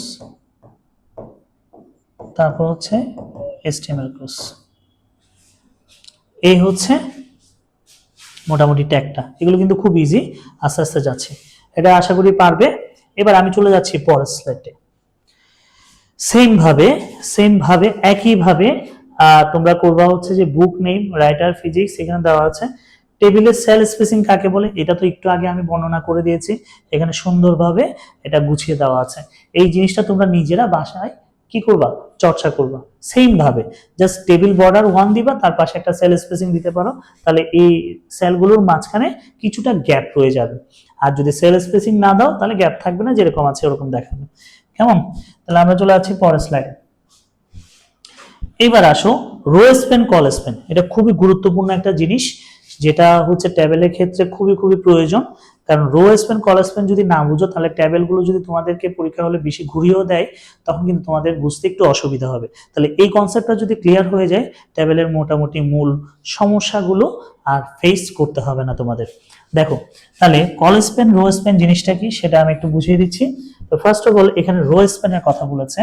তারপর হচ্ছে HTML ক্লোজ। এই হচ্ছে মোটামুটি ট্যাগটা। এগুলো কিন্তু খুব ইজি, আস্তে আস্তে যাচ্ছে, এটা আশা করি পারবে। এবার আমি চলে যাচ্ছি পরের স্লাইডে। সেম ভাবে একইভাবে তোমরা করবা হচ্ছে যে বুক নেম, রাইটার, ফিজিক্স, এখানে দেওয়া আছে। টেবিলের সেল স্পেসিং কাকে বলে এটা তো একটু আগে আমি বর্ণনা করে দিয়েছি, এখানে সুন্দরভাবে এটা গুছিয়ে দেওয়া আছে। এই জিনিসটা তোমরা নিজেরা বাসায় কি করবা, চর্চা করবা। সেম ভাবে জাস্ট টেবিল বর্ডার 1 দিবা, তার পাশে একটা সেল স্পেসিং দিতে পারো, তাহলে এই সেলগুলোর মাঝখানে কিছুটা গ্যাপ রয়ে যাবে। আর যদি সেল স্পেসিং না দাও তাহলে গ্যাপ থাকবে না, যেরকম আছে ওরকম দেখাবে। কেমন? তাহলে আমরা চলে যাচ্ছি পরের স্লাইডে। এবার আসো রো স্প্যান, কল স্প্যান। এটা খুবই গুরুত্বপূর্ণ একটা জিনিস, যেটা হচ্ছে টেবিলের ক্ষেত্রে খুবই প্রয়োজন। কারণ রো স্প্যান, কল স্প্যান যদি না বুঝো, তাহলে টেবিলগুলো যদি তোমাদেরকে পরীক্ষা হলে বেশি ঘুরিয়েও দেয়, তখন কিন্তু তোমাদের বুঝতে একটু অসুবিধা হবে। তাহলে এই কনসেপ্টটা যদি ক্লিয়ার হয়ে যায়, টেবিলের মোটামুটি মূল সমস্যাগুলো আর ফেস করতে হবে না তোমাদের। দেখো তাহলে কল স্প্যান, রো স্প্যান জিনিসটা কি সেটা আমি একটু বুঝিয়ে দিচ্ছি। তো ফার্স্ট অফ অল এখানে রো স্প্যানের কথা বলেছে।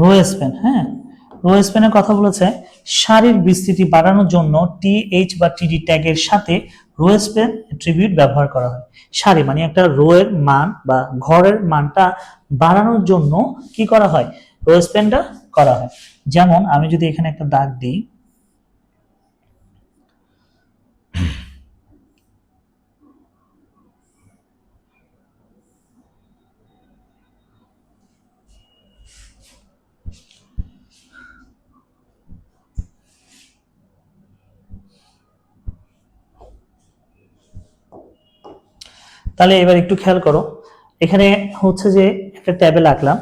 রো স্প্যান, হ্যাঁ, রো স্প্যানের কথা বলেছে, সারির বিস্তৃতি বাড়ানোর জন্য TH বা TD ট্যাগের সাথে রো স্প্যান অ্যাট্রিবিউট ব্যবহার করা হয়। সারি মানে একটা রো এর মান বা ঘরের মানটা বাড়ানোর জন্য কি করা হয়, রো স্প্যানটা করা হয়। যেমন আমি যদি এখানে একটা দাগ দিই, তাহলে এবার একটু খেয়াল করো, এখানে হচ্ছে যে একটা ট্যাবে আঁকলাম,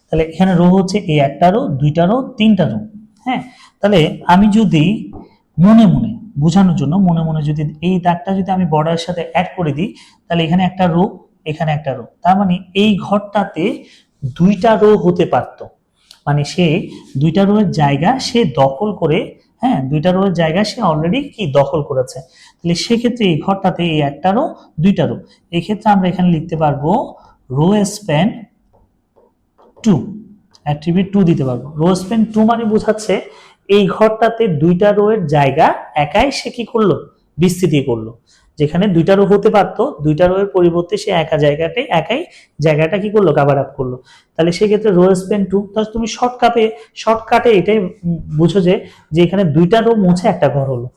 তাহলে এখানে রো হচ্ছে এই একটা রো, দুইটা রো, তিনটা রো। হ্যাঁ, তাহলে আমি যদি মনে মনে বোঝানোর জন্য মনে মনে যদি এই দাগটা যদি আমি বর্ডারের সাথে অ্যাড করে দিই, তাহলে এখানে একটা রো, এখানে একটা রো, তার মানে এই ঘরটাতে দুইটা রো হতে পারতো। মানে সে দুইটা রো এর জায়গা সে দখল করে, হ্যাঁ, দুইটা রো এর জায়গা সে অলরেডি কি দখল করেছে। তাহলে সেক্ষেত্রে এই ঘরটাতে এই একটা রো, দুইটা রো, এই ক্ষেত্রে আমরা এখানে লিখতে পারবো রো স্প্যান 2, অ্যাট্রিবিউট 2 দিতে পারবো। রো স্প্যান 2 মানে বোঝাচ্ছে এই ঘরটাতে দুইটা রো এর জায়গা একাই সে কি করলো, বিস্তৃতি করলো। যেখানে দুইটা রো হতে পারতো, দুইটা রো এর পরিবর্তে সে একাই জায়গাটা কি করলো, কভার আপ করলো। তাহলে সেক্ষেত্রে রো স্প্যান 2, তাহলে তুমি শর্টকাটে এটাই বুঝো যে এখানে দুইটা রো মুছে একটা ঘর হলো।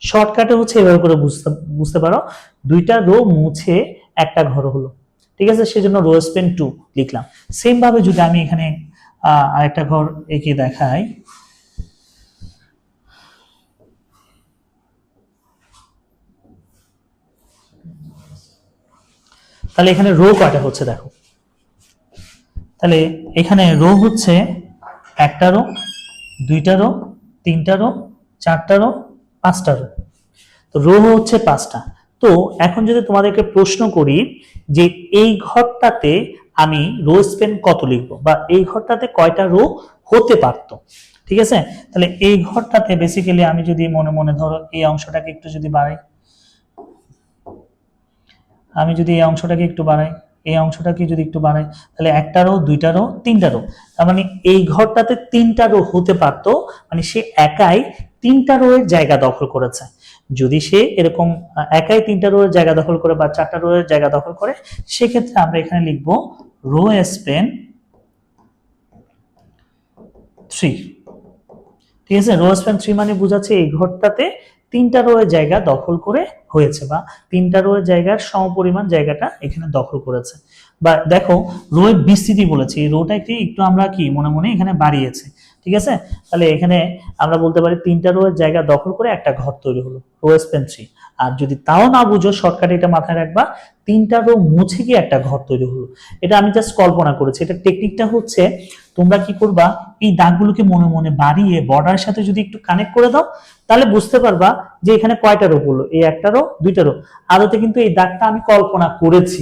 শর্টকাটে হচ্ছে এভাবে করে বুঝতে পারো, দুইটা রো মুছে একটা ঘর হলো। ঠিক আছে, সেজন্য রো স্প্যান 2 লিখলাম। সেম ভাবে যদি আমি এখানে আরেকটা ঘর এঁকে দেখাই, তাহলে এখানে রো কয়টা হচ্ছে দেখো, তাহলে এখানে রো হচ্ছে একটা রো, দুইটা রো, তিনটা রো, চারটা রো, পাঁচটা রো। তো রো হচ্ছে 5টা। তো এখন যদি তোমাদেরকে প্রশ্ন করি যে এই ঘরটাতে আমি রো স্প্যান কত লিখবো, বা এই ঘরটাতে কয়টা রো হতে পারতো, ঠিক আছে। তাহলে এই ঘরটাতে বেসিক্যালি আমি যদি মনে মনে ধরো এই অংশটাকে একটু যদি বাড়াই, আমি যদি এই অংশটাকে একটু বাড়াই, এই অংশটাকে যদি একটু বাড়াই, তাহলে একটা রো, দুইটা রো, তিনটা রো, তার মানে এই ঘরটাতে তিনটা রো হতে পারতো। মানে সে একাই তিনটা রো এর জায়গা দখল করেছে। যদি সে এরকম একাই তিনটা রো এর জায়গা দখল করে বা চারটা রো এর জায়গা দখল করে, সেক্ষেত্রে আমরা এখানে লিখবো রো স্প্যান 3। ঠিক আছে, রো স্প্যান 3 মানে বোঝাচ্ছে এই ঘরটাতে তিনটা রো এর জায়গা দখল করে হয়েছে, বা তিনটা রো এর জায়গার সমপরিমাণ জায়গাটা এখানে দখল করেছে। বা দেখো রো এর বিস্তৃতি বলেছে, এই রোটা একটু আমরা কি মনে মনে এখানে বাড়িয়েছে, ঠিক আছে, তাহলে এখানে আমরা বলতে পারি 3টা রো এর জায়গা দখল করে একটা ঘর তৈরি হলো, রো স্প্যান 3। আর যদি তাও না বুঝো, শর্টকাটে এটা মাথায় রাখবা, 3টা রো মুছে গিয়ে একটা ঘর তৈরি হলো। এটা আমি জাস্ট কল্পনা করেছি। এটা টেকনিকটা হচ্ছে, তোমরা কি করবা, এই দাগগুলোকে মনে মনে বাড়িয়ে বর্ডারের সাথে যদি একটু কানেক্ট করে দাও, তাহলে বুঝতে পারবা যে এখানে কয়টা রো পড়লো, এই একটা রো, দুইটা রো। আদতে কিন্তু এই দাগটা আমি কল্পনা করেছি,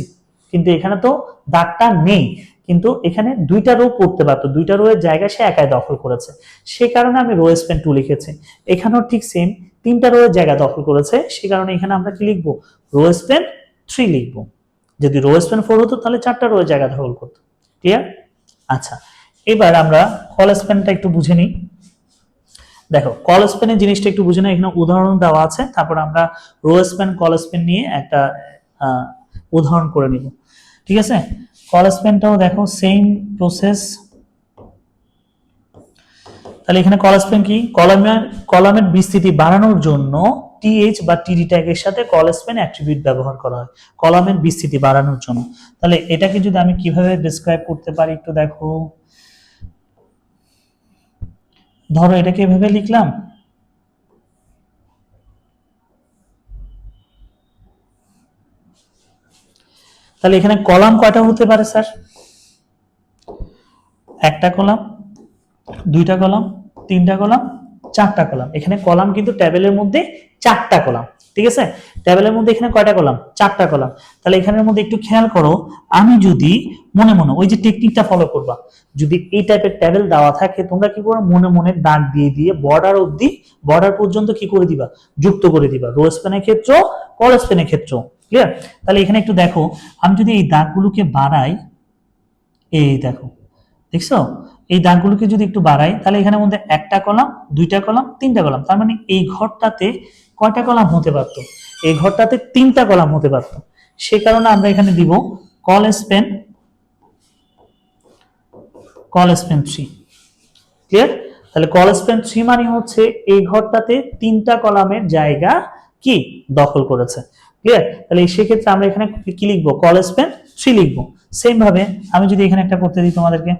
কিন্তু এখানে তো দাগটা নেই, কিন্তু এখানে 2টা রো পড়তে পারতো, 2টা রো এর জায়গা সে একাই দখল করেছে, সে কারণে আমি রো স্প্যান 2 লিখেছি। এখানেও ঠিক সেম, 3টা রো এর জায়গা দখল করেছে, সে কারণে এখানে আমরা কি লিখবো, রো স্প্যান 3 লিখবো। যদি রো স্প্যান 4 হতো তাহলে 4টা রো এর জায়গা দখল করতো। ক্লিয়ার? আচ্ছা, এবার আমরা কল স্প্যানটা একটু বুঝে নিই। দেখো, কল স্প্যানের জিনিসটা একটু বুঝে নাও, এখানে উদাহরণ দেওয়া আছে, তারপর আমরা রো স্প্যান কল স্প্যান নিয়ে একটা উদাহরণ করে নিব। ঠিক আছে, কল স্প্যানটাও দেখো সেম প্রসেস। তাহলে এখানে কল স্প্যান কি, কলামের বিস্তৃতি বাড়ানোর জন্য টিএইচ বা টিডি ট্যাগের সাথে কল স্প্যান অ্যাট্রিবিউট ব্যবহার করা হয় কলামের বিস্তৃতি বাড়ানোর জন্য। তাহলে এটাকে যদি আমি কিভাবে ডেসক্রাইব করতে পারি একটু দেখো। ধরো এটাকে এভাবে লিখলাম, তাহলে এখানে কলাম কয়টা হতে পারে স্যার? একটা কলাম, 2টা কলাম, 3টা কলাম, 4টা কলাম। এখানে কলাম কিন্তু টেবিলের মধ্যে 4টা কলাম। ঠিক আছে, টেবিলের মধ্যে এখানে কয়টা কলাম? 4টা কলাম। তাহলে এখানের মধ্যে একটু খেয়াল করো, আমি যদি মনে মনে ওই যে টেকনিকটা ফলো করবা, যদি এই টাইপের টেবিল দেওয়া থাকে, তোমরা কি করো, মনে মনে দাগ দিয়ে দিয়ে বর্ডার অবধি, বর্ডার পর্যন্ত কি করে দিবা, যুক্ত করে দিবা, রো স্প্যানের ক্ষেত্র, কল স্প্যানের ক্ষেত্র। ক্লিয়ার? তাহলে এখানে একটু দেখো, আমি যদি এই দাগগুলোকে বাড়াই, এই দেখো, দেখছো, এই দাগগুলোকে যদি একটু বাড়াই, তাহলে এখানের মধ্যে একটা কলাম, 2টা কলাম, 3টা কলাম। তার মানে এই ঘরটাতে কয়টা কলাম হতে পারতো? এই ঘরটাতে 3টা কলাম হতে পারতো। সে কারণে আমরা এখানে দিব কল স্প্যান 3। ক্লিয়ার? তাহলে কল স্প্যান 3 মানে হচ্ছে এই ঘরটাতে 3টা কলামের জায়গা কি দখল করেছে। ক্লিয়ার? তাহলে সেক্ষেত্রে আমরা এখানে কি লিখবো, কল স্প্যান 3 লিখবো। সেম ভাবে আমি যদি এখানে একটা করতে দিই তোমাদেরকে,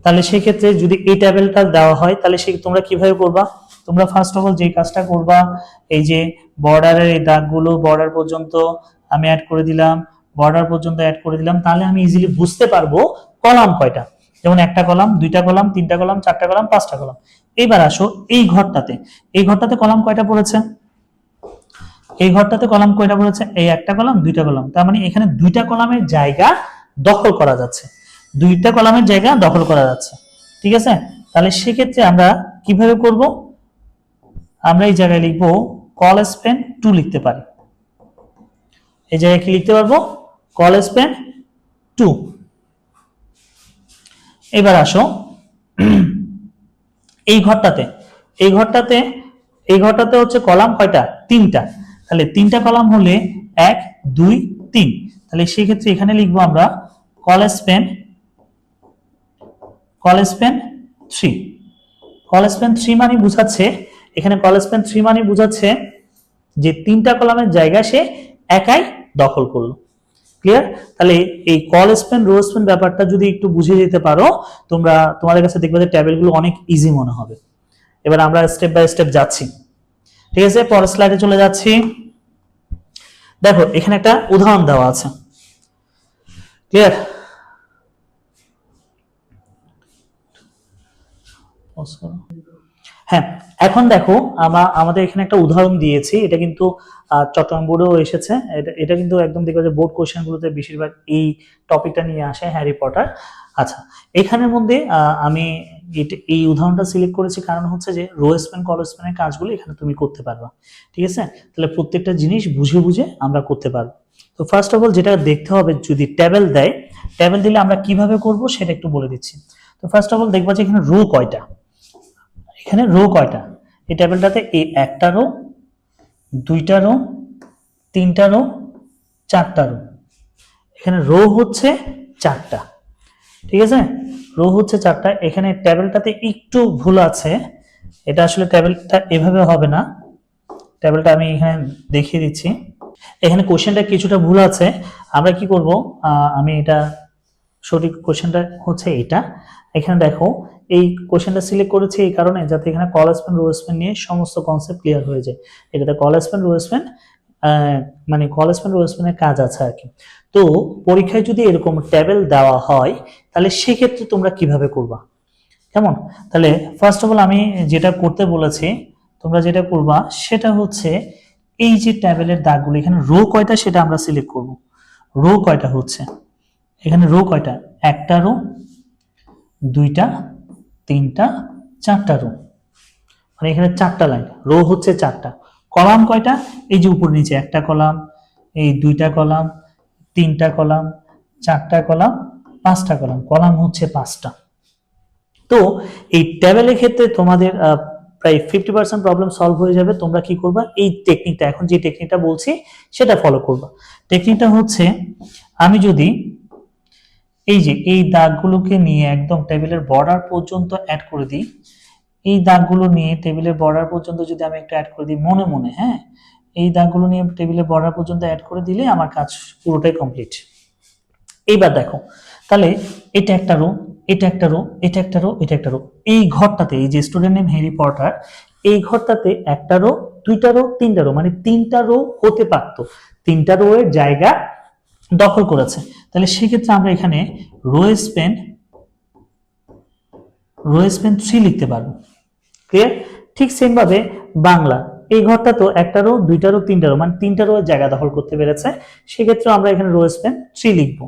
তাহলে সেক্ষেত্রে যদি এই টেবিলটা দেওয়া হয়, তাহলে সে তোমরা কিভাবে করবা, তোমরা ফার্স্ট অফ অল যে কাজটা করবা, এই যে বর্ডারের এই দাগগুলো বর্ডার পর্যন্ত আমি অ্যাড করে দিলাম, বর্ডার পর্যন্ত অ্যাড করে দিলাম, তাহলে আমি ইজিলি বুঝতে পারবো কলাম কয়টা। যেমন একটা কলাম, 2টা কলাম, 3টা কলাম, 4টা কলাম, 5টা কলাম। এইবার আসো এই ঘরটাতে, এই ঘরটাতে কলাম কয়টা পড়েছে? এই ঘরটাতে কলাম কয়টা পড়েছে? এই একটা কলাম, 2টা কলাম। তার মানে এখানে 2টা কলামের জায়গা দখল করা যাচ্ছে, 2টা কলামের জায়গা দখল করা যাচ্ছে। ঠিক আছে, তাহলে সেক্ষেত্রে আমরা কিভাবে করব, আমরা এই জায়গায় লিখবো কল স্প্যান 2 লিখতে পারি। এই জায়গায় কি লিখতে পারবো, কল স্প্যান 2। এবার আসো এই ঘরটাতে, এই ঘরটাতে, এই ঘরটাতে হচ্ছে কলাম কয়টা? 3টা। তাহলে 3টা কলাম হলে 1 2 3। তাহলে সেই ক্ষেত্রে এখানে লিখবো আমরা কল স্প্যান 3। কল স্প্যান 3 মানে বুঝাচ্ছে, এখানে কল স্প্যান 3 মানে বুঝাচ্ছে যে 3টা কলামের জায়গা সে একাই দখল করলো। ক্লিয়ার? তাহলে এই কল স্প্যান রো স্প্যান ব্যাপারটা যদি একটু বুঝে যেতে পারো, তোমরা তোমাদের কাছে দেখবে যে টেবিলগুলো অনেক ইজি মনে হবে। এবার আমরা স্টেপ বাই স্টেপ যাচ্ছি। ঠিক আছে, পরের স্লাইডে চলে যাচ্ছি। দেখো এখানে একটা উদাহরণ দেওয়া আছে। ক্লিয়ার? হ্যাঁ, এখন দেখো আমাদের এখানে একটা উদাহরণ দিয়েছি, এটা কিন্তু চট্টগ্রাম বোর্ডেও এসেছে। এটা কিন্তু একদম দেখবে যে বোর্ড কোশ্চেন গুলোতে বেশিরভাগ এই টপিকটা নিয়ে আসে, হ্যারি পটার। আচ্ছা, এখানের মধ্যে আমি এই উদাহরণটা সিলেক্ট করেছি কারণ হচ্ছে যে রো স্প্যান কল স্প্যানের কাজগুলো এখানে তুমি করতে পারবা। ঠিক আছে, তাহলে প্রত্যেকটা জিনিস বুঝে বুঝে আমরা করতে পারবো। তো ফার্স্ট অফ অল যেটা দেখতে হবে, যদি টেবিল দেয়, টেবিল দিলে আমরা কিভাবে করব সেটা একটু বলে দিচ্ছি। তো ফার্স্ট অফ অল দেখবা যে এখানে রো কয়টা, এখানে রো কয়টা, এই টেবিলটাতে এই একটা রো, 2টা রো, 3টা রো, 4টা রো। এখানে রো হচ্ছে 4টা। ঠিক আছে, রো হচ্ছে 4টা। এখানে টেবিলটাতে একটু ভুল আছে, এটা আসলে টেবিলটা এভাবে হবে না, টেবিলটা আমি এখানে দেখিয়ে দিচ্ছি। এখানে কোশ্চেনটা কিছুটা ভুল আছে, আমরা কি করব, আমি এটা সঠিক কোশ্চেনটা হচ্ছে এটা। এখানে দেখো এই কোশ্চেনটা সিলেক্ট করেছি এই কারণে যাতে এখানে কল স্প্যান রো স্প্যান নিয়ে সমস্ত কনসেপ্ট ক্লিয়ার হয়ে যায়। এটাতে কল স্প্যান রো স্প্যান মানে কল স্প্যান রো স্প্যানের কাজ আছে আর কি। তো পরীক্ষায় যদি এরকম টেবিল দেওয়া হয় তাহলে সেক্ষেত্রে তোমরা কিভাবে করবা, কেমন? তাহলে ফার্স্ট অফ অল আমি যেটা করতে বলেছি তোমরা যেটা করবা সেটা হচ্ছে এই যে টেবিলের দাগগুলো এখানে রো কয়টা সেটা আমরা সিলেক্ট করব। রো কয়টা হচ্ছে এখানে, রো কয়টা, একটা রো, দুইটা, তিনটা, চারটা রো, মানে এখানে চারটা লাইন, রো হচ্ছে চারটা। কলাম কয়টা, এই যে উপর নিচে একটা কলাম, এই দুইটা কলাম, তিনটা কলাম, চারটা কলাম, পাঁচটা কলাম, কলাম হচ্ছে পাঁচটা। তো এই টেবিলের ক্ষেত্রে তোমাদের প্রায় 50% প্রবলেম সলভ হয়ে যাবে। তোমরা কি করবা, এই টেকনিকটা, এখন যে টেকনিকটা বলছি সেটা ফলো করবা। টেকনিকটা হচ্ছে আমি যদি এই যে এই দাগগুলোকে নিয়ে একদম টেবিলের বর্ডার পর্যন্ত অ্যাড করে দিই, এই দাগগুলো নিয়ে টেবিলের বর্ডার পর্যন্ত যদি আমি একটু অ্যাড করে দিই মনে মনে, হ্যাঁ, এই দাগগুলো নিয়ে টেবিলের বর্ডার পর্যন্ত অ্যাড করে দিলে আমার কাজ পুরোটাই কমপ্লিট। এইবার দেখো তাহলে এটা একটা রো, এটা একটা রো, এটা একটা রো, এটা একটা রো, এই ঘরটাতে এই যে স্টুডেন্ট নেম হ্যারি পটার, এই ঘরটাতে একটা রো, দুইটা রো, তিনটা রো, মানে তিনটা রো হতে পারতো, তিনটা রো এর জায়গা দখল করেছে। তাহলে সেক্ষেত্রে আমরা এখানে রো স্প্যান 3 লিখতে পারবো। ক্লিয়ার? ঠিক সেম ভাবে বাংলা, এই ঘরটা তো একটা রো, দুইটা রো, তিনটা রো, মানে তিনটা রো জায়গা দখল করতে পেরেছে, সেক্ষেত্রে আমরা এখানে রো স্প্যান 3 লিখবো।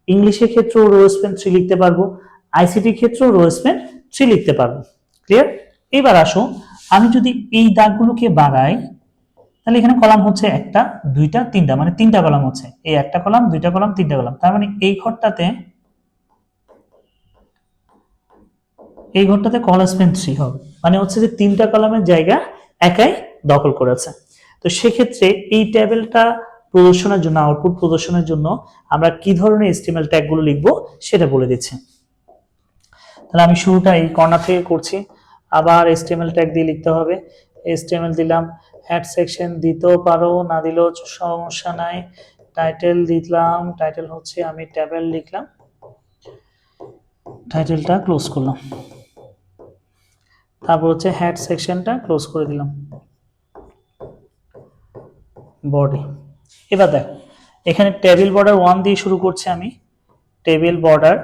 ইংলিশের ক্ষেত্রেও রো স্প্যান 3 লিখতে পারবো, আইসিটির ক্ষেত্রেও রো স্প্যান 3 লিখতে পারবো। ক্লিয়ার? এবার আসো আমি যদি এই দাগগুলোকে বাড়াই তাহলে এখানে কলাম হচ্ছে একটা, দুইটা, তিনটা, মানে তিনটা কলাম হচ্ছে, এই একটা কলাম, দুইটা কলাম, তিনটা কলাম, তার মানে এই ঘরটাতে কল স্প্যান 3 হবে, মানে হচ্ছে যে তিনটা কলামের জায়গা একাই দখল করেছে। তো সেক্ষেত্রে এই টেবিলটা প্রদর্শনের জন্য, আউটপুট প্রদর্শনের জন্য আমরা কি ধরনের এসটিএমএল ট্যাগ গুলো লিখবো সেটা বলে দিচ্ছি। তাহলে আমি শুরুটা এই কর্নার থেকে করছি, আবার এসটিএমএল ট্যাগ দিয়ে লিখতে হবে। এসটিএমএল দিলাম, হেড সেকশন দিতেও পারো, না দিলেও সমস্যা নাই। টাইটেল দিলাম, টাইটেল হচ্ছে আমি টেবিল লিখলাম, টাইটেলটা ক্লোজ করলাম, তারপর হচ্ছে হেড সেকশনটা ক্লোজ করে দিলাম, বডি। এবার দেখো এখানে টেবিল বর্ডার 1 দিয়ে শুরু করছি আমি, টেবিল বর্ডার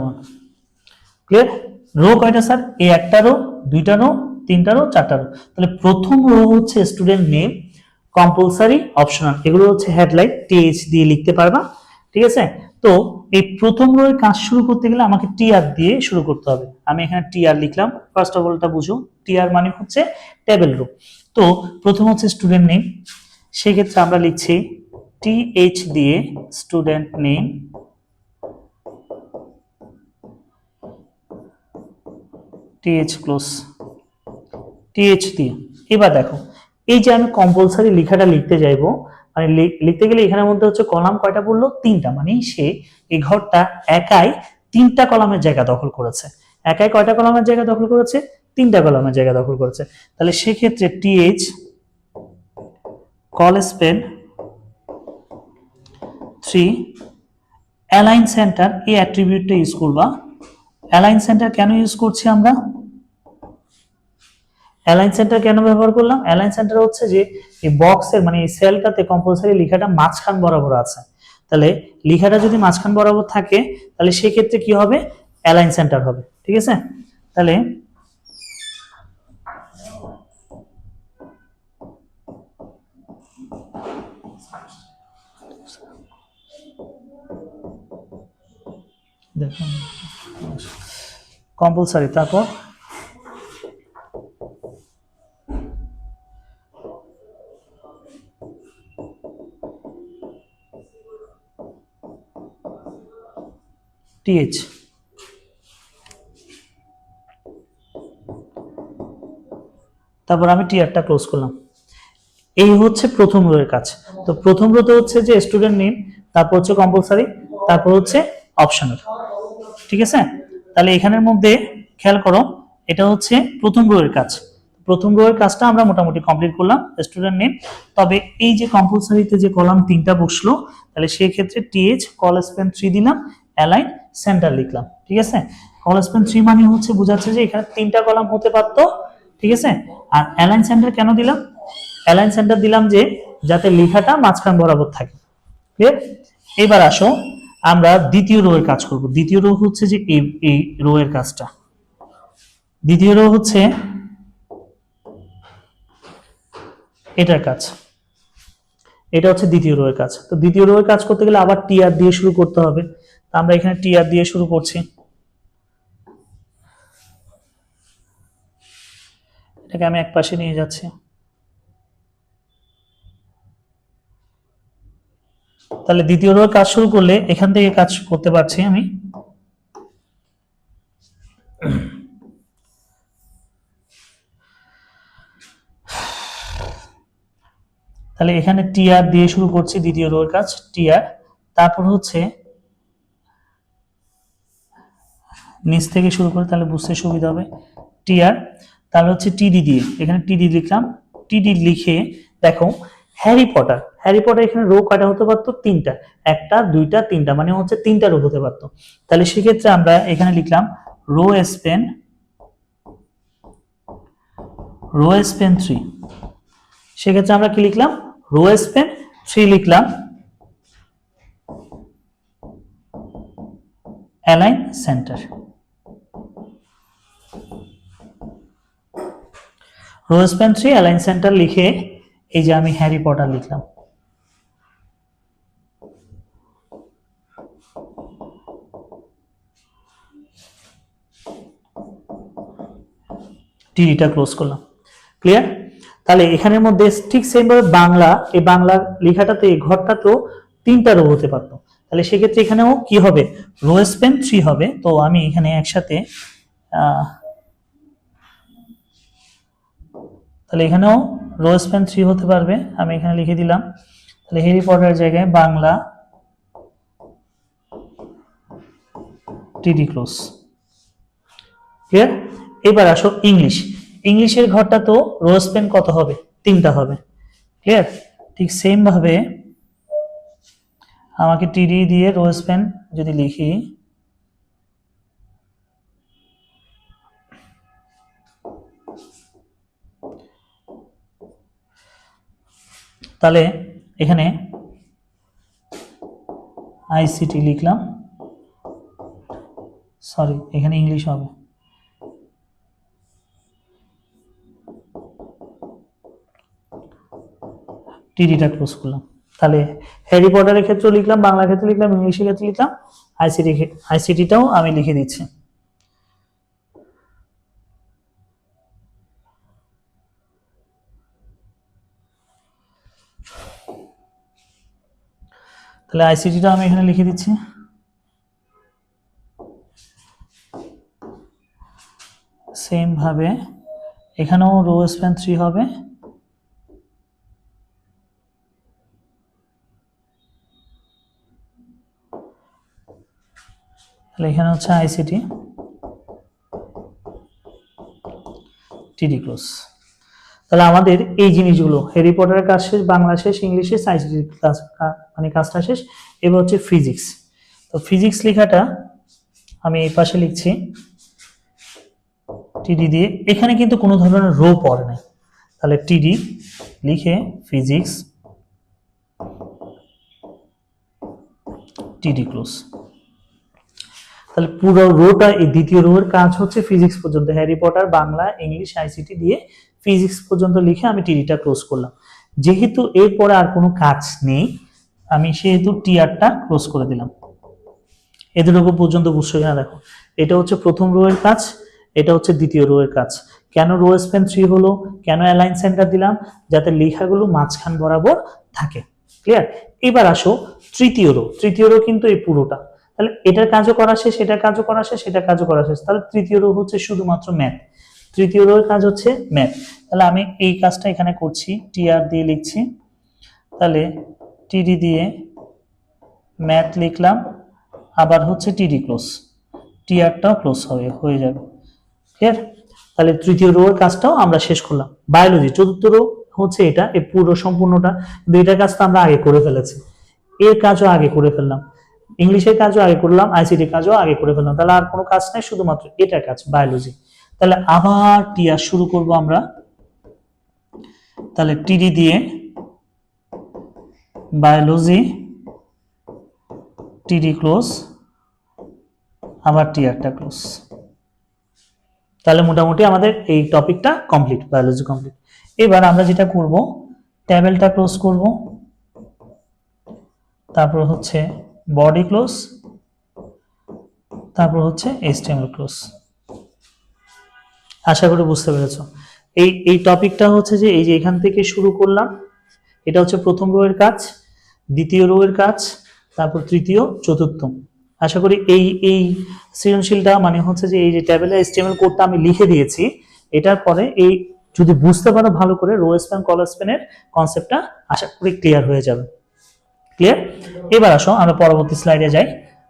1। ক্লিয়ার? রো কয়টা স্যার, এই একটা রো, দুইটা রো, তিনটা রো, চারটা রো। তাহলে প্রথম রো হচ্ছে স্টুডেন্ট নেম, কম্পালসারি, অপশনাল, এগুলো হচ্ছে হেডলাইন, টিএইচ দিয়ে লিখতে পারবা। ঠিক আছে? তো এই প্রথম রো এর কাজ শুরু করতে গেলে আমাকে টিআর দিয়ে শুরু করতে হবে। আমি এখানে টিআর লিখলাম, ফার্স্ট অফ অলটা বুঝো, টিআর মানে হচ্ছে টেবিল রো। তো প্রথম হচ্ছে স্টুডেন্ট নেম, সেই ক্ষেত্রে আমরা লিখছি টিএইচ দিয়ে student name, TH close, TH দিয়ে। এবার দেখো এই যে আমি কম্পালসারি লেখাটা লিখতে যাইবো, মানে লিখতে গেলে এখানের মধ্যে হচ্ছে কলাম কয়টা বললো, তিনটা, মানে সে এই ঘরটা একাই তিনটা কলামের জায়গা দখল করেছে। একাই কয়টা কলামের জায়গা দখল করেছে, তিনটা কলামের জায়গা দখল করেছে। তাহলে সেক্ষেত্রে TH col span 3 align center, এই অ্যাট্রিবিউটটা ইউজ করবা। অ্যালাইন সেন্টার কেন ইউজ করছি আমরা, অ্যালাইন সেন্টার কেন ব্যবহার করলাম, অ্যালাইন সেন্টার হচ্ছে যে এই বক্সের মানে এই সেলটাতে কম্পালসারি লেখাটা মাঝখান বরাবর আছে। তাহলে লেখাটা যদি মাঝখান বরাবর থাকে তাহলে সেই ক্ষেত্রে কি হবে, অ্যালাইন সেন্টার হবে। ঠিক আছে? তাহলে দেখুন কম্পালসারি, তারপর টিএইচ, তারপর আমি টিআরটা ক্লোজ করলাম। এই হচ্ছে প্রথম রো এর কাজ। তো প্রথম রোতে হচ্ছে যে স্টুডেন্ট নেম, তারপর হচ্ছে কম্পালসারি, তারপর হচ্ছে অপশনাল। ঠিক আছে? তাহলে এখানের মধ্যে খেয়াল করো, এটা হচ্ছে প্রথম রো এর কাজ। প্রথম রো এর কাজটা আমরা মোটামুটি কমপ্লিট করলাম, স্টুডেন্ট নেম। তবে এই যে কম্পালসারিতে যে কলাম 3টা বসলো, তাহলে সেই ক্ষেত্রে টিএইচ কল স্পেন 3 দিলাম, অ্যালাইন সেন্টার লিখলাম। ঠিক আছে, কল স্পেন 3 মানে হচ্ছে বোঝাচ্ছে যে এখানে 3টা কলাম হতে পারতো। ঠিক আছে, আর অ্যালাইন সেন্টার কেন দিলাম? অ্যালাইন সেন্টার দিলাম যে যাতে লেখাটা মাঝখান বরাবর থাকে। ক্লিয়ার? এবার আসো আমরা দ্বিতীয় রো এর কাজ করব। দ্বিতীয় রো হচ্ছে যে এই রো এর কাজটা। দ্বিতীয় রো হচ্ছে এটার কাজ, এটা হচ্ছে দ্বিতীয় রো এর কাজ। তো দ্বিতীয় রো এর কাজ করতে গেলে আবার টিআর দিয়ে শুরু করতে হবে। তো আমরা এখানে টিআর দিয়ে শুরু করছি। এটাকে আমি এক পাশে নিয়ে যাচ্ছি। তাহলে দ্বিতীয় রো এর কাজ শুরু করলে এখান থেকে কাজ করতে পারছি আমি। তাহলে এখানে টিআর দিয়ে শুরু করছি দ্বিতীয় রো এর কাজ, টিআর। তারপর হচ্ছে নিচ থেকে শুরু করে, তাহলে বুঝতে সুবিধা হবে। টিআর, তাহলে হচ্ছে টিডি দিয়ে, এখানে টিডি লিখলাম। টিডি লিখে দেখো হ্যারি পটার, হ্যারি পটার এখানে রো কয়টা হতে পারতো? 3টা। 1টা 2টা 3টা, মানে হচ্ছে 3টা রো হতে পারতো। তাহলে সেক্ষেত্রে আমরা এখানে লিখলাম রো স্পেন, রো স্পেন 3। সেক্ষেত্রে আমরা কি লিখলাম? রো স্পেন 3 লিখলাম, align center. Row span 3 align center লিখে এই যে আমি হ্যারি পটার লিখলাম। টিডিটা ক্লোজ করলাম। ক্লিয়ার? তাহলে এখানের মধ্যে ঠিক সেম ভাবে বাংলা, এই বাংলা লেখাটাতে এই ঘরটাতেও 3টা রো হতে পারতো। তাহলে সেক্ষেত্রে এখানেও কি হবে? রো স্পেন 3 হবে। তো আমি এখানে একসাথে তাহলে এখানেও রো স্পেন 3 হতে পারবে, আমি এখানে লিখে দিলাম। তাহলে হ্যারি পটারের জায়গায় বাংলা টিডি ক্লোজ। ক্লিয়ার? এবার আসো ইংলিশ। ইংলিশের ঘরটা তো রো স্পেন কত হবে? 3টা হবে। ক্লিয়ার? ঠিক সেম ভাবে আমাকে টিডি দিয়ে রো স্পেন যদি লিখি, তাহলে এখানে আইসিটি লিখলাম, সরি এখানে ইংলিশ হবে। টিডিটা ক্লোজ করলাম। তাহলে হ্যারি পটারের ক্ষেত্রে লিখলাম, বাংলা ক্ষেত্রে লিখলাম, ইংলিশের ক্ষেত্রে লিখলাম, আইসিটিটাও আমি লিখে দিচ্ছি। তাহলে আইসিটিটা আমি এখানে লিখে দিচ্ছি। সেম ভাবে এখানেও রো স্প্যান 3 হবে, তাহলে এখানে হচ্ছে আইসিটি টিডি ক্লোজ। তাহলে আমাদের এই জিনিসগুলো হ্যারি পটারের কাজ শেষ, বাংলা শেষ, ইংলিশ শেষ, আইসিটির ক্লাস মানে কাজটা শেষ। এবার হচ্ছে ফিজিক্স। তো ফিজিক্স লেখাটা আমি এই পাশে লিখছি টিডি দিয়ে, এখানে কিন্তু কোনো ধরনের রো পড়ে নাই। তাহলে টিডি লিখে ফিজিক্স টিডি ক্লোজ। তাহলে পুরো রোটা, এই দ্বিতীয় রো এর কাজ হচ্ছে ফিজিক্স পর্যন্ত, Harry Potter, Bangla, English, ICT দিয়ে ফিজিক্স পর্যন্ত লিখে আমি টিডিটা ক্লোজ করলাম। যেহেতু এরপরে আর কোনো কাজ নেই, আমি সেহেতু টিআরটা ক্লোজ করে দিলাম। এতটুকু পর্যন্ত বুঝছো কিনা দেখো। এটা হচ্ছে প্রথম রো এর কাজ, এটা হচ্ছে দ্বিতীয় রো এর কাজ। কেন রো স্প্যান 3 হলো, কেন অ্যালাইন সেন্টার দিলাম? যাতে লেখাগুলো মাঝখান বরাবর থাকে। ক্লিয়ার? এবার আসো তৃতীয় রো। তৃতীয় রো কিন্তু এই পুরোটা, তাহলে এটার কাজও করা শেষ, এটার কাজও করা শেষ, এটার কাজও করা শেষ। তাহলে তৃতীয় রো হচ্ছে শুধুমাত্র ম্যাথ। তৃতীয় রো এর কাজ হচ্ছে ম্যাথ। তাহলে আমি এই কাজটা এখানে করছি, টিআর দিয়ে লিখছি। তাহলে টিডি দিয়ে ম্যাথ লিখলাম, আবার হচ্ছে টিডি ক্লোজ, টিআরটাও ক্লোজ হয়ে যাবে। ক্লিয়ার? তাহলে তৃতীয় রো এর কাজটাও আমরা শেষ করলাম। বায়োলজি চতুর্থ রো হচ্ছে এটা, এই পুরো সম্পূর্ণটা, কিন্তু এটার কাজ তো আমরা আগে করে ফেলেছি, এর কাজও আগে করে ফেললাম, ইংলিশের কাজও আগে করলাম, আইসিটি কাজও আগে করে ফেললাম, তাহলে আর কোনো কাজ নাই, শুধুমাত্র এটার কাজ বায়োলজি। তাহলে আবার টিআর শুরু করব আমরা, তাহলে টিডি দিয়ে বায়োলজি, টিডি ক্লোজ, আবার টিআরটা ক্লোজ। তাহলে মোটামুটি আমাদের এই টপিকটা কমপ্লিট, বায়োলজি কমপ্লিট। এবার আমরা যেটা করব, টেবিলটা ক্লোজ করব, তারপর হচ্ছে বডি ক্লোজ, তারপর হচ্ছে এইচটিএমএল ক্লোজ। আশা করি বুঝতে পেরেছো। এই টপিকটা হচ্ছে যে এই যে এখান থেকে শুরু করলাম, এটা হচ্ছে প্রথম রো এর কাজ, দ্বিতীয় রো এর কাজ, তারপর তৃতীয়, চতুর্থ। আশা করি এই সৃজনশীলটা মানে হচ্ছে যে এই যে টেবিলে এইচটিএমএল কোডটা আমি লিখে দিয়েছি, এটার পরে এই যদি বুঝতে পারো ভালো করে রো স্প্যান কলাম স্প্যানের কনসেপ্টটা আশা করি ক্লিয়ার হয়ে যাবে। ক্লিয়ার? এবার আসো আমরা পরবর্তী স্লাইডে যাই,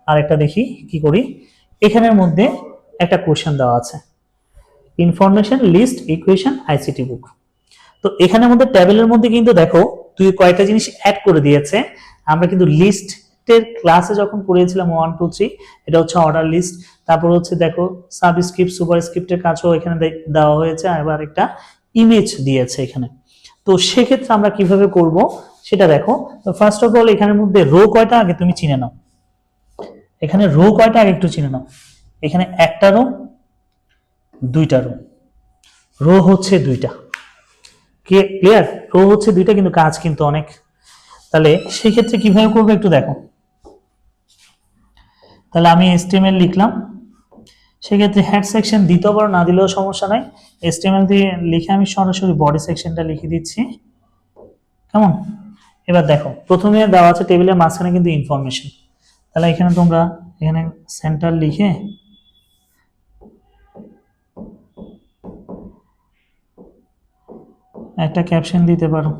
আর একটা দেখি কি করি। এখানের মধ্যে একটা কোশ্চেন দেওয়া আছে, ইনফরমেশন লিস্ট ইকুয়েশন আইসিটি বুক। তো এখানের মধ্যে টেবিলের মধ্যে কিন্তু দেখো তুই কয়েকটা জিনিস অ্যাড করে দিয়েছে। আমরা কিন্তু লিস্টের ক্লাসে যখন পড়িয়েছিলাম 1 2 3, এটা হচ্ছে অর্ডার লিস্ট, তারপর হচ্ছে দেখো সাবস্ক্রিপ্ট সুপারস্ক্রিপ্টের কাজও এখানে দেওয়া হয়েছে, আবার একটা ইমেজ দিয়েছে এখানে। তো সেক্ষেত্রে আমরা কিভাবে করব সেটা দেখো। তো ফার্স্ট অফ অল এখানের মধ্যে রো কয়টা আগে তুমি চিনে নাও, এখানে রো কয়টা আগে একটু চিনে নাও। এখানে একটা রো, দুইটা রো, রো হচ্ছে দুইটা, ক্লিয়ার? রো হচ্ছে দুইটা কিন্তু কাজ কিন্তু অনেক। তাহলে সেই ক্ষেত্রে কিভাবে করবো একটু দেখো। তাহলে আমি HTML লিখলাম, সেক্ষেত্রে হেড সেকশন দিতে পারো, না দিলেও সমস্যা নাই। HTML দিয়ে লিখে আমি সরাসরি বডি সেকশনটা লিখে দিচ্ছি, কেমন? এবার দেখো প্রথমে দেওয়া আছে টেবিলের মাঝখানে কিন্তু ইনফরমেশন, তাহলে এখানে তোমরা এখানে সেন্টার লিখে একটা ক্যাপশন দিতে পারো,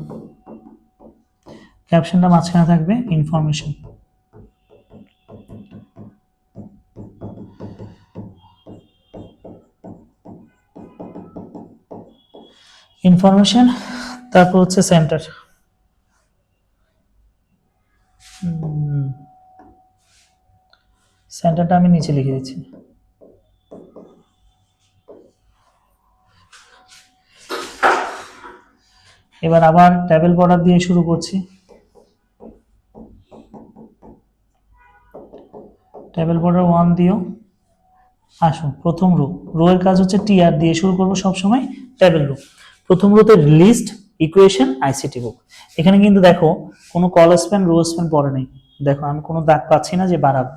ক্যাপশনটা মাঝখানে থাকবে ইনফরমেশন। ইনফরমেশন, তারপর হচ্ছে সেন্টার, সেন্টারটা আমি নিচে লিখে দিচ্ছি। এবার আবার টেবিল বর্ডার দিয়ে শুরু করছি, টেবিল বর্ডার 1 দিও। আসো প্রথম রো, রো এর কাজ হচ্ছে টিআর দিয়ে শুরু করব সব সময়, টেবিল রো। প্রথম রোতে লিস্ট ইকুয়েশন আইসিটি বুক। এখানে কিন্তু দেখো কোনো কল স্প্যান রো স্প্যান পড়ে নেই, দেখো আমি কোনো দাগ পাচ্ছি না যে বাড়াবো,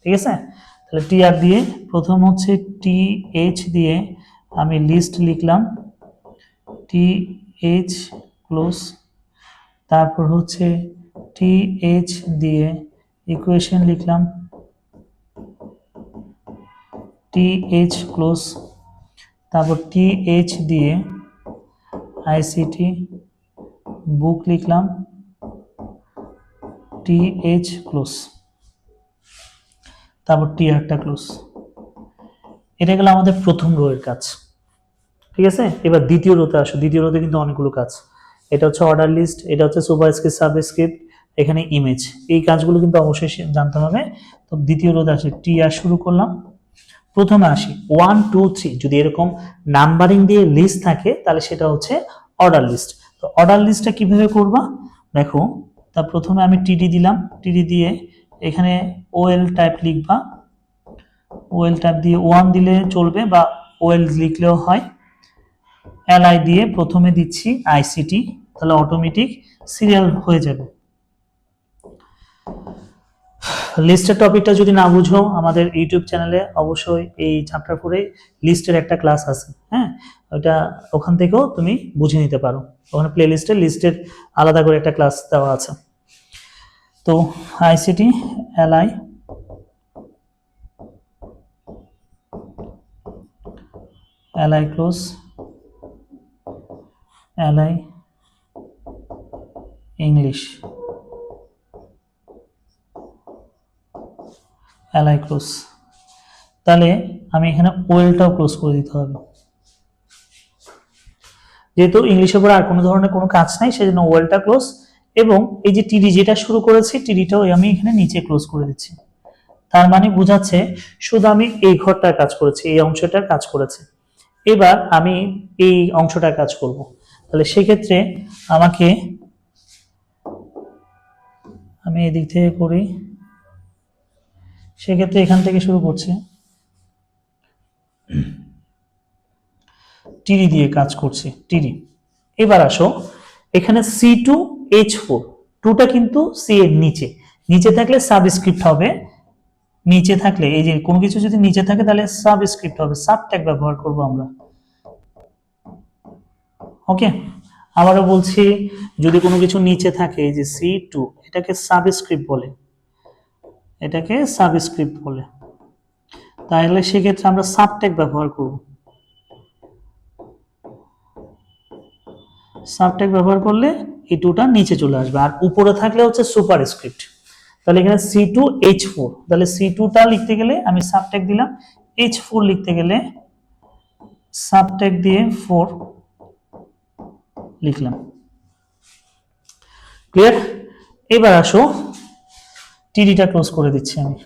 ঠিক আছে? তাহলে টিআর দিয়ে প্রথম হচ্ছে টি এইচ দিয়ে আমি লিস্ট লিখলাম, টি এইচ ক্লোজ, তারপর হচ্ছে টি এইচ দিয়ে ইকুয়েশন লিখলাম, টি এইচ ক্লোজ, তারপর টি এইচ দিয়ে আইসিটি বুক লিখলাম, টি এইচ ক্লোজ, তারপর টিআরটা ক্লোজ। এটা গেল আমাদের প্রথম রো এর কাজ, ঠিক আছে? এবার দ্বিতীয় রোতে আসো, দ্বিতীয় রোতে কিন্তু অনেকগুলো কাজ। এটা হচ্ছে অর্ডার লিস্ট, এটা হচ্ছে সুপারস্ক্রিপ্ট সাবস্ক্রিপ্ট, এখানে ইমেজ, এই কাজগুলো কিন্তু অবশ্যই জানতে হবে। তো দ্বিতীয় রোতে আসে টিআর শুরু করলাম, প্রথমে আসি 1 2 3, যদি এরকম নাম্বারিং দিয়ে লিস্ট থাকে তাহলে সেটা হচ্ছে অর্ডার লিস্ট। তো অর্ডার লিস্টটা কিভাবে করবা দেখো। তা প্রথমে আমি টিডি দিলাম, টিডি দিয়ে এখানে ওএল টাইপ লিখবা, ওএল টাইপ দিয়ে 1 দিলে চলবে বা ওএল লিখলেও হয়। এলআই দিয়ে প্রথমে দিচ্ছি আইসিটি, তাহলে অটোমেটিক সিরিয়াল হয়ে যাবে। লিস্টের টপিকটা যদি না বুঝো আমাদের ইউটিউব চ্যানেলে অবশ্যই এই চ্যাপ্টার 4 লিস্টের একটা ক্লাস আছে, হ্যাঁ, ওটা ওখান থেকেও তুমি বুঝে নিতে পারো, ওখানে প্লে লিস্টে লিস্টের আলাদা করে একটা ক্লাস দেওয়া আছে। তো ICT LI, LI close, LI English, LI close. তাহলে আমি এখানে ওয়েলটাও ক্লোজ করে দিতে হবে, যেহেতু ইংলিশের পরে আর কোনো ধরনের কোনো কাজ নাই সেজন্য ওয়েলটা ক্লোজ। এবং এই যে টিডি যেটা শুরু করেছি টিডিটাও আমি এখানে নিচে ক্লোজ করে দিচ্ছি। তার মানে বোঝাচ্ছে শুধু আমি এই ঘরটার কাজ করেছি, এই অংশটার কাজ করেছে। এবার আমি এই অংশটার কাজ করব, তাহলে সেক্ষেত্রে আমাকে আমি এদিক থেকে করি, সেক্ষেত্রে এখান থেকে শুরু করছে, টিডি দিয়ে কাজ করছি, টিডি। এবার আসো এখানে C2H4, টুটা কিন্তু সি এর নিচে, নিচে থাকলে সাবস্ক্রিপ্ট হবে, নিচে থাকলে এই যে কোনো কিছু যদি নিচে থাকে তাহলে সাবস্ক্রিপ্ট হবে, সাবট্যাগ ব্যবহার করব আমরা। ওকে, আবারও বলছি, যদি কোনো কিছু নিচে থাকে এই যে C2, এটাকে সাবস্ক্রিপ্ট বলে, এটাকে সাবস্ক্রিপ্ট বলে, তাহলে সেক্ষেত্রে আমরা সাবট্যাগ ব্যবহার করব। সাবট্যাগ ব্যবহার করলে এই টুটা নিচে চলে আসবে, আর উপরে থাকলে হচ্ছে সুপারস্ক্রিপ্ট। তাহলে এখানে C2H4, তাহলে C2টা লিখতে গেলে আমি সাবট্যাগ দিলাম, H4 লিখতে গেলে সাবট্যাগ দিয়ে 4 লিখলাম। ক্লিয়ার? এবার আসো টিডিটা ক্লোজ করে দিচ্ছি আমি,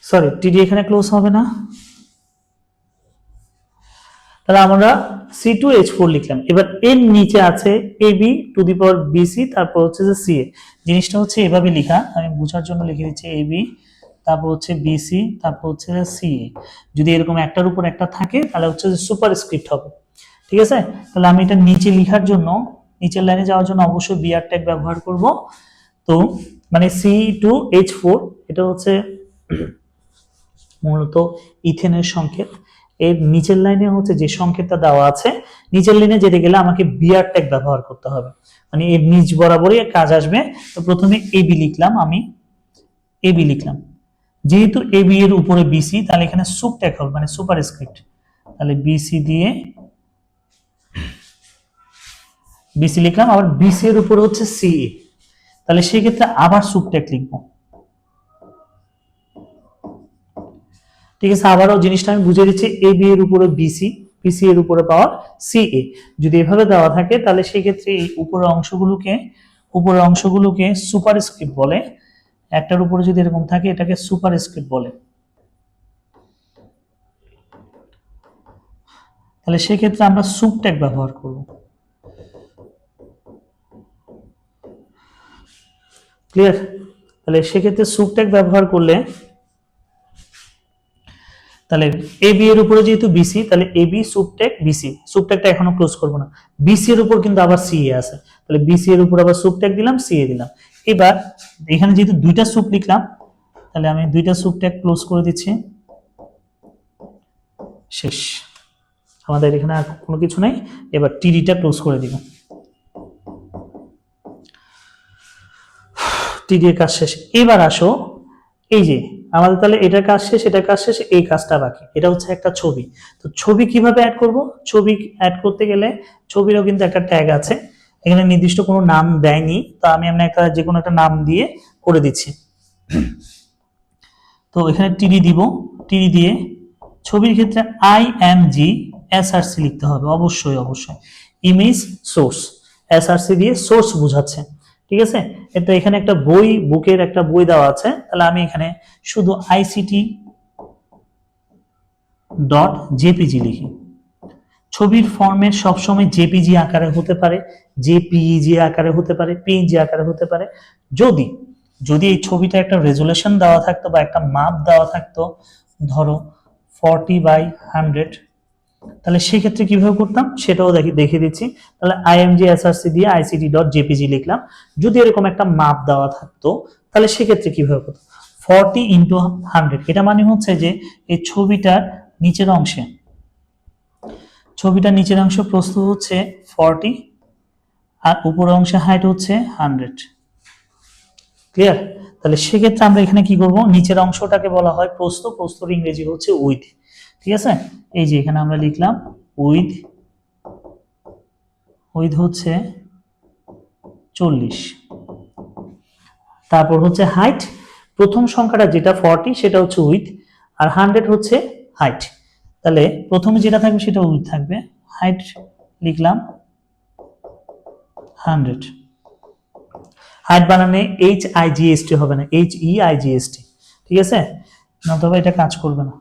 সরি টিডি এখানে ক্লোজ হবে না, তাহলে আমরা C2H4 লিখলাম। এবার এর নিচে আছে AB to the power BC, তারপর হচ্ছে যে CA। জিনিসটা হচ্ছে এভাবে লেখা, আমি বোঝার জন্য লিখে দিচ্ছি AB, তারপর হচ্ছে BC, তারপর হচ্ছে যে CA। যদি এরকম একটার উপর একটা থাকে তাহলে হচ্ছে যে সুপারস্ক্রিপ্ট হবে। ঠিক আছে, তাহলে আমি এটা নিচে লেখার জন্য, নিচের লাইনে যাওয়ার জন্য অবশ্যই বিআর ট্যাগ ব্যবহার করব। তো মানে C2H4 এটা হচ্ছে মূলত ইথেনের সংকেত। এর নিচের লাইনে হচ্ছে যে সংকেতটা দেওয়া আছে, নিচের লাইনে যেতে গেলে আমাকে বিআর ট্যাগ ব্যবহার করতে হবে, মানে এর নিচ বরাবরই কাজ আসবে। তো প্রথমে এবি লিখলাম, আমি এবি লিখলাম, যেহেতু এবি এর উপরে বিসি তাহলে এখানে সুপ ট্যাগ হবে মানে সুপারস্ক্রিপ্ট, তাহলে বিসি দিয়ে বিসি লিখলাম, আবার বিসি এর উপরে হচ্ছে সিএ, তাহলে সেই ক্ষেত্রে আবার সুপ ট্যাগ লিখবো। ঠিক আছে, আবারও জিনিসটা আমি বুঝিয়ে দিচ্ছি, এ বি এর উপরে বিসি, বিসি এর উপরে পাওয়ার সিএ। যদি এভাবে দেওয়া থাকে তাহলে সেই ক্ষেত্রে এই উপরের অংশগুলোকে সুপারস্ক্রিপ্ট বলে, একটার উপরে যদি এরকম থাকে এটাকে সুপারস্ক্রিপ্ট বলে। তাহলে সেই ক্ষেত্রে আমরা সুপ ট্যাগ ব্যবহার করব। ক্লিয়ার? তাহলে সেক্ষেত্রে সুপ ট্যাগ ব্যবহার করলে, তাহলে এ বি এর উপরে যেহেতু বিসি, তাহলে এ বি সুপটেক বিসি, সুপটেকটা এখনো ক্লোজ করব না, বিসি এর উপর কিন্তু আবার সিএ আছে, তাহলে বিসি এর উপর আবার সুপটেক দিলাম, সিএ দিলাম। এবার এখানে যেহেতু দুইটা সুপ লিখলাম, তাহলে আমি দুইটা সুপটেক ক্লোজ করে দিচ্ছি, শেষ, আমাদের এখানে আর কোনো কিছু নাই। এবার টিডিটা ক্লোজ করে দিব, টিডি এর কাজ শেষ। এবার আসো এই যে আমাদের তাহলে এটার কাজ শেষ, এটার কাজ শেষ, এই কাজটা বাকি, এটা হচ্ছে একটা ছবি। তো ছবি কিভাবে অ্যাড করব? ছবি অ্যাড করতে গেলে ছবিরও কিন্তু একটা ট্যাগ আছে, এখানে নির্দিষ্ট কোনো নাম দেয়নি, তো আমি একটা যে কোনো একটা নাম দিয়ে করে দিচ্ছি। তো এখানে টিডি দিব, টিডি দিয়ে ছবির ক্ষেত্রে IMG SRC লিখতে হবে, অবশ্যই অবশ্যই, ইমেজ সোর্স, SRC দিয়ে সোর্স বোঝাচ্ছে। ঠিক আছে, এটা এখানে একটা বই, বুকের একটা বই দেওয়া আছে, তাহলে আমি এখানে শুধু ICT.jpg লিখি। ছবির ফরম্যাট সবসময় জেপিজি আকারে হতে পারে, জেপিইজি আকারে হতে পারে, পিএনজি আকারে হতে পারে। যদি যদি এই ছবিটা একটা রেজুলেশন দেওয়া থাকতো বা একটা মাপ দেওয়া থাকতো, ধরো 40/100, তাহলে সেই ক্ষেত্রে কিভাবে করতাম সেটাও দেখিয়ে দিচ্ছি। তাহলে IMG SRC দিয়ে ICT.jpg লিখলাম। যদি এরকম একটা মাপ দেওয়া থাকতো তাহলে সেক্ষেত্রে কিভাবে করতো, 40/100, এটা মানে হচ্ছে যে এই ছবিটার নিচের অংশে প্রস্থ হচ্ছে 40 আর উপরের অংশে হাইট হচ্ছে 100। ক্লিয়ার? তাহলে সেক্ষেত্রে আমরা এখানে কি করব, নিচের অংশটাকে বলা হয় প্রস্থ, প্রস্থর ইংরেজি হচ্ছে উইথ। ঠিক আছে, এই যে এখানে আমরা লিখলাম উইথ, উইথ হচ্ছে 40, তারপর হচ্ছে হাইট প্রথম সংখ্যাটা যেটা 40 সেটা হচ্ছে উইথ, আর 100 হচ্ছে হাইট। তাহলে প্রথমে যেটা থাকবে সেটা উইথ থাকবে, হাইট লিখলাম 100। হাইট বানানে HIGST হবে না, HEIGST, ঠিক আছে, নতুবা এটা কাজ করবে না।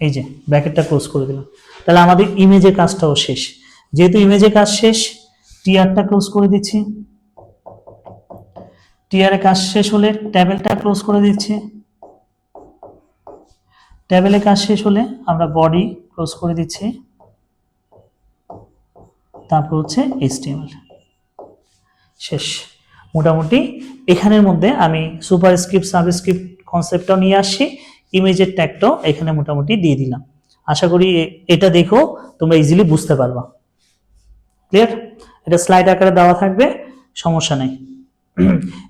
এই যে ব্র্যাকেটটা ক্লোজ করে দিলাম। তাহলে আমাদের ইমেজের কাজটাও শেষ। যেহেতু ইমেজের কাজ শেষ, টিআরটা ক্লোজ করে দিচ্ছি। টিআরের কাজ শেষ হলে ট্যাবেলটা ক্লোজ করে দিচ্ছি। ট্যাবেলের কাজ শেষ হলে আমরা বডি ক্লোজ করে দিচ্ছি, তারপর হচ্ছে HTML শেষ। মোটামুটি এখানের মধ্যে আমি সুপারস্ক্রিপ্ট সাবস্ক্রিপ্ট কনসেপ্টটাও নিয়ে আসছি, ইমেজের ট্যাগটাও এখানে মোটামুটি দিয়ে দিলাম। আশা করি এটা দেখো তোমরা ইজিলি বুঝতে পারবা। ক্লিয়ার? এটা স্লাইড আকারে দেওয়া থাকবে, সমস্যা নেই।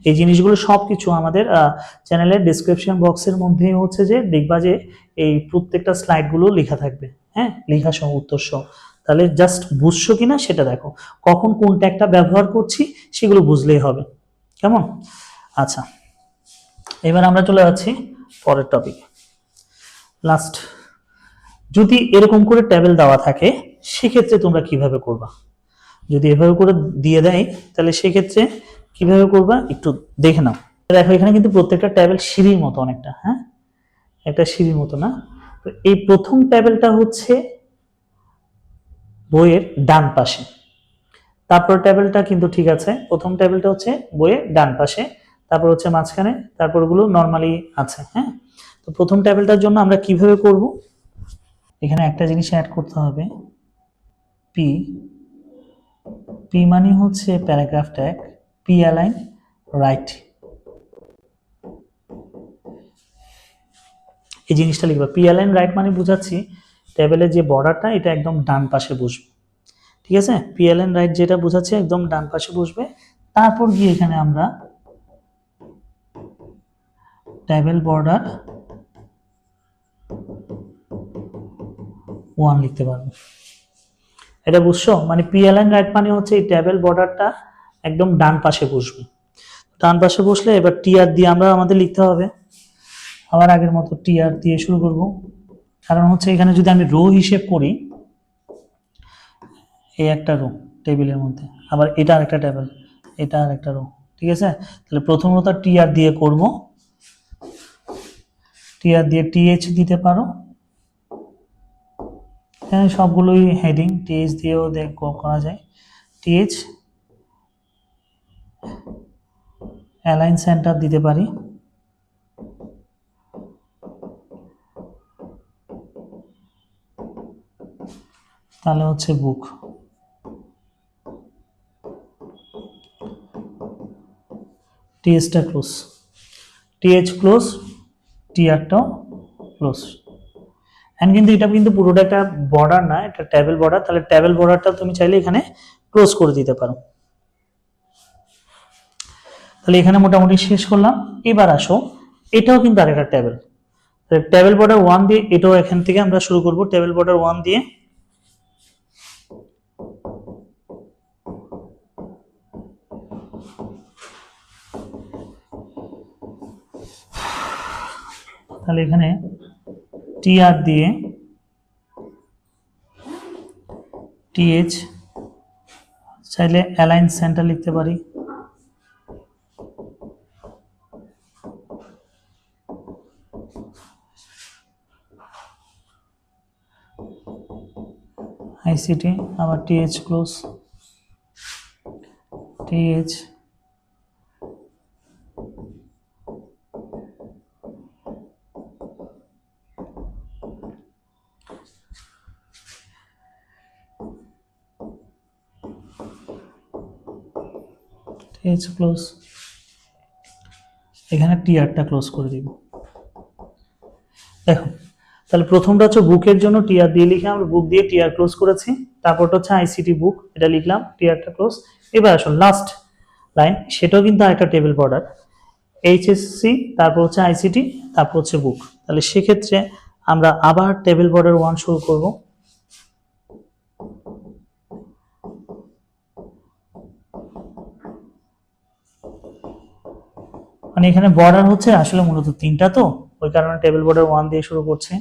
এই জিনিসগুলো সবকিছু আমাদের চ্যানেলের ডেসক্রিপশন বক্সের মধ্যে হচ্ছে যে দেখবা যে এই প্রত্যেকটা স্লাইডগুলো লেখা থাকবে, হ্যাঁ, লেখা সহ উত্তর সহ। তাহলে জাস্ট বুঝছো কিনা সেটা দেখো, কখন কোন ট্যাগটা ব্যবহার করছি সেগুলো বুঝলেই হবে। কেমন? আচ্ছা, এবার আমরা চলে যাচ্ছি পরের টপিকে। লাস্ট, যদি এরকম করে টেবিল দেওয়া থাকে সেক্ষেত্রে তোমরা কিভাবে করবা? যদি এভাবে করে দিয়ে দেয় তাহলে সেক্ষেত্রে কিভাবে করবা একটু দেখে নাও। দেখো এখানে কিন্তু প্রত্যেকটা টেবিল সিঁড়ির মতো অনেকটা, হ্যাঁ, একটা সিঁড়ির মতো না? তো এই প্রথম টেবিলটা হচ্ছে বইয়ের ডান পাশে, তারপর টেবিলটা কিন্তু ঠিক আছে, প্রথম টেবিলটা হচ্ছে বইয়ের ডান পাশে, তারপর হচ্ছে মাঝখানে, তারপর গুলো নর্মালি আছে, হ্যাঁ। তো প্রথম টেবিলটার জন্য আমরা কিভাবে করব? এখানে একটা জিনিস অ্যাড করতে হবে, পি। পি মানে হচ্ছে paragraph tag, P align right, এই জিনিসটা লিখবা। পি অ্যালাইন রাইট মানে বুঝাচ্ছি টেবিলের যে বর্ডারটা এটা একদম ডান পাশে বসবে, ঠিক আছে। পি অ্যালাইন রাইট যেটা বুঝাচ্ছে একদম ডান পাশে বসবে। তারপর গিয়ে এখানে আমরা টেবিল বর্ডার 1 লিখতে পারবো। এটা বুঝছো? মানে পি অ্যালাইন রাইট মানে হচ্ছে এই টেবিল বর্ডারটা একদম ডান পাশে বসবে। ডান পাশে বসলে এবার টিআর দিয়ে আমরা আমাদের লিখতে হবে, আবার আগের মতো টিআর দিয়ে শুরু করব। কারণ হচ্ছে এখানে যদি আমি রো হিসেব করি, এই একটা রো টেবিলের মধ্যে, আবার এটা আরেকটা টেবিল, এটা আরেকটা রো, ঠিক আছে। তাহলে প্রথমত টিআর দিয়ে করব, টিআর দিয়ে টিএইচ দিতে পারো, এখানে সবগুলোই হেডিং, টিএইচ দিয়েও করা যায়। টিএইচ অ্যালাইন সেন্টার দিতে পারি, তাহলে হচ্ছে বুক। টিএইচটা ক্লোজ, টিএইচ ক্লোজ, টিআরটাও ক্লোজ। এন্ড কিন্তু এটা কিন্তু পুরোটা একটা বর্ডার না, এটা টেবিল বর্ডার, তাহলে টেবিল বর্ডারটা তুমি চাইলে এখানে ক্লোজ করে দিতে পারো। তাহলে এখানে মোটামুটি শেষ করলাম। এবার আসো, এটাও কিন্তু আরেকটা টেবিল, টেবিল বর্ডার 1 দিয়ে এটাও এখান থেকে আমরা শুরু করব, টেবিল বর্ডার 1 দিয়ে। তাহলে এখানে টিআর দিয়ে টিএইচ, চাইলে অ্যালাইন সেন্টার লিখতে পারি, আইসিটি, আবার TH close, TH TH close, এখানে টিআরটা ক্লোজ করে দিব। দেখো তাহলে প্রথমটা হচ্ছে বুকের জন্য টিআর দিয়ে লিখে আমরা বুক দিয়ে টিআর ক্লোজ করেছি, তারপরটা হচ্ছে আইসিটি বুক, এটা লিখলাম, টিআরটা ক্লোজ। এবার আসুন লাস্ট লাইন, সেটাও কিন্তু আরেকটা টেবিল বর্ডার, এইচএসসি, তারপর হচ্ছে আইসিটি, তারপর হচ্ছে বুক। তাহলে সেক্ষেত্রে আমরা আবার টেবিল বর্ডার 1 শুরু করব, মানে মানে এখানে বর্ডার হচ্ছে আসলে মূলত 3টা, তো ওই কারণে টেবিল বর্ডার 1 দিয়ে শুরু করছে।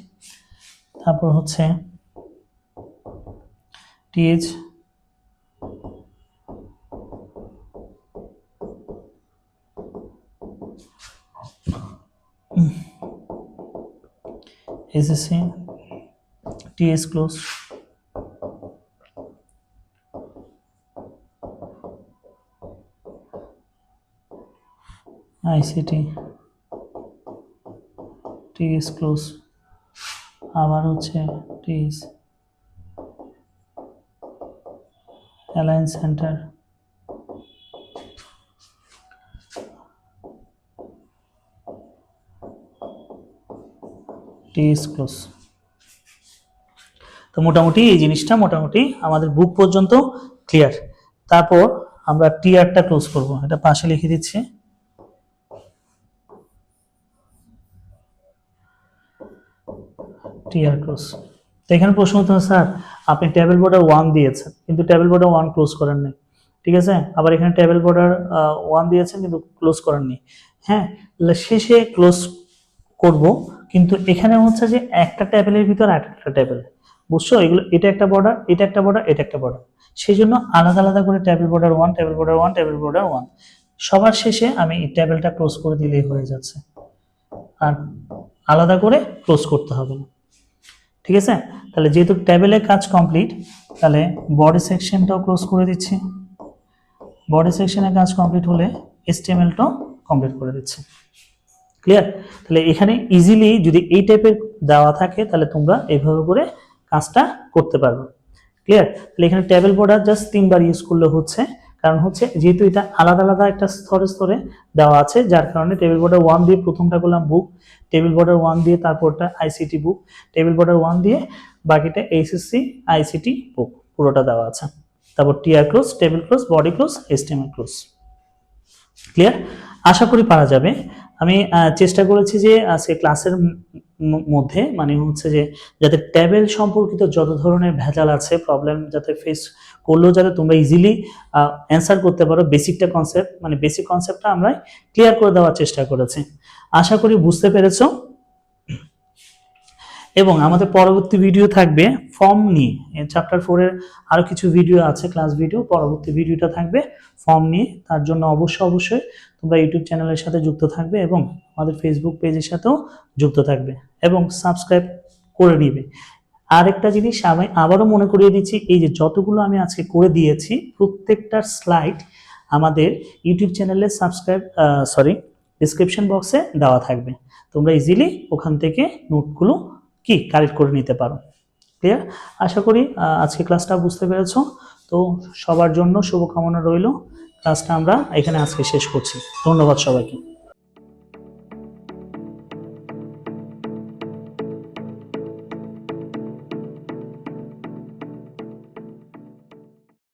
তারপর হচ্ছে TH, SSC, TS close, ICT, TS close, আবার হচ্ছে TS, alliance center, TS close. তো মোটামুটি এই জিনিসটা মোটামুটি আমাদের বুক পর্যন্ত ক্লিয়ার। তারপর আমরা টিআরটা ক্লোজ করব, এটা পাশে লিখে দিচ্ছি। TR close. তো এখানে প্রশ্ন হতো, স্যার আপনি টেবিল বর্ডার 1 দিয়েছেন কিন্তু টেবিল বর্ডার 1 ক্লোজ করেন নাই, ঠিক আছে, আবার এখানে টেবিল বর্ডার 1 দিয়েছেন কিন্তু ক্লোজ করেননি। হ্যাঁ, শেষে ক্লোজ করব, কিন্তু এখানে হচ্ছে যে একটা টেবিলের ভিতর একটা টেবিল, বুঝছো, এগুলো এটা একটা বর্ডার, এটা একটা বর্ডার, এটা একটা বর্ডার, সেই জন্য আলাদা আলাদা করে table border 1, table border 1, table border 1, সবার শেষে আমি এই টেবিলটা ক্লোজ করে দিলেই হয়ে যাচ্ছে, আর আলাদা করে ক্লোজ করতে হবে না, ঠিক আছে। তাহলে যেহেতু টেবিলের কাজ কমপ্লিট, তাহলে বডি সেকশনটাও ক্লোজ করে দিচ্ছি। বডি সেকশনের কাজ কমপ্লিট হলে HTML-টাও কমপ্লিট করে দিচ্ছি। ক্লিয়ার? তাহলে এখানে ইজিলি যদি এই টাইপের দেওয়া থাকে তাহলে তোমরা এইভাবে করে কাজটা করতে পারবে। ক্লিয়ার? তাহলে এখানে টেবিল বর্ডার জাস্ট 3বার ইউজ করলে হচ্ছে, কারণ হচ্ছে যেহেতু এটা আলাদা আলাদা একটা স্তরে স্তরে দেওয়া আছে, যার কারণে টেবিল বর্ডার 1 দিয়ে প্রথমটা করলাম বুক, টেবিল বর্ডার 1 দিয়ে তারপরটা আইসিটি বুক, টেবিল বর্ডার 1 দিয়ে বাকিটা এইচএসসি আইসিটি বুক, পুরোটা দেওয়া আছে। তারপর TR close, table close, body close, HTML close. Clear? আশা করি পারা যাবে। আমি চেষ্টা করেছি যে আজকে ক্লাসের মধ্যে মানে হচ্ছে যে যাতে টেবিল সম্পর্কিত যত ধরনের ভেজাল আছে, প্রবলেম যাতে ফেস করলেও যাতে তোমরা ইজিলি অ্যান্সার করতে পারো, বেসিকটা কনসেপ্ট মানে বেসিক কনসেপ্টটা আমরা ক্লিয়ার করে দেওয়ার চেষ্টা করেছি। আশা করি বুঝতে পেরেছো। এবং আমাদের পরবর্তী ভিডিও থাকবে ফর্ম নিয়ে, চ্যাপ্টার 4 এর আরো কিছু ভিডিও আছে, ক্লাস ভিডিও, পরবর্তী ভিডিওটা থাকবে ফর্ম নিয়ে। তার জন্য অবশ্যই তোমরা ইউটিউব চ্যানেলের সাথে যুক্ত থাকবে এবং আমাদের ফেসবুক পেজের সাথেও যুক্ত থাকবে এবং সাবস্ক্রাইব করে নিবে। আরেকটা জিনিস আমি আবারও মনে করিয়ে দিচ্ছি, এই যে যতগুলো আমি আজকে করে দিয়েছি প্রত্যেকটার স্লাইড আমাদের ইউটিউব চ্যানেলে ডেসক্রিপশন বক্সে দেওয়া থাকবে, তোমরা ইজিলি ওখান থেকে নোটগুলো কালেক্ট করে নিতে পারো। ক্লিয়ার? আশা করি আজকে ক্লাসটা বুঝতে পেরেছো। তো সবার জন্য শুভকামনা রইল। ক্লাসটা আমরা এখানে আজকে শেষ করছি। ধন্যবাদ সবাইকে।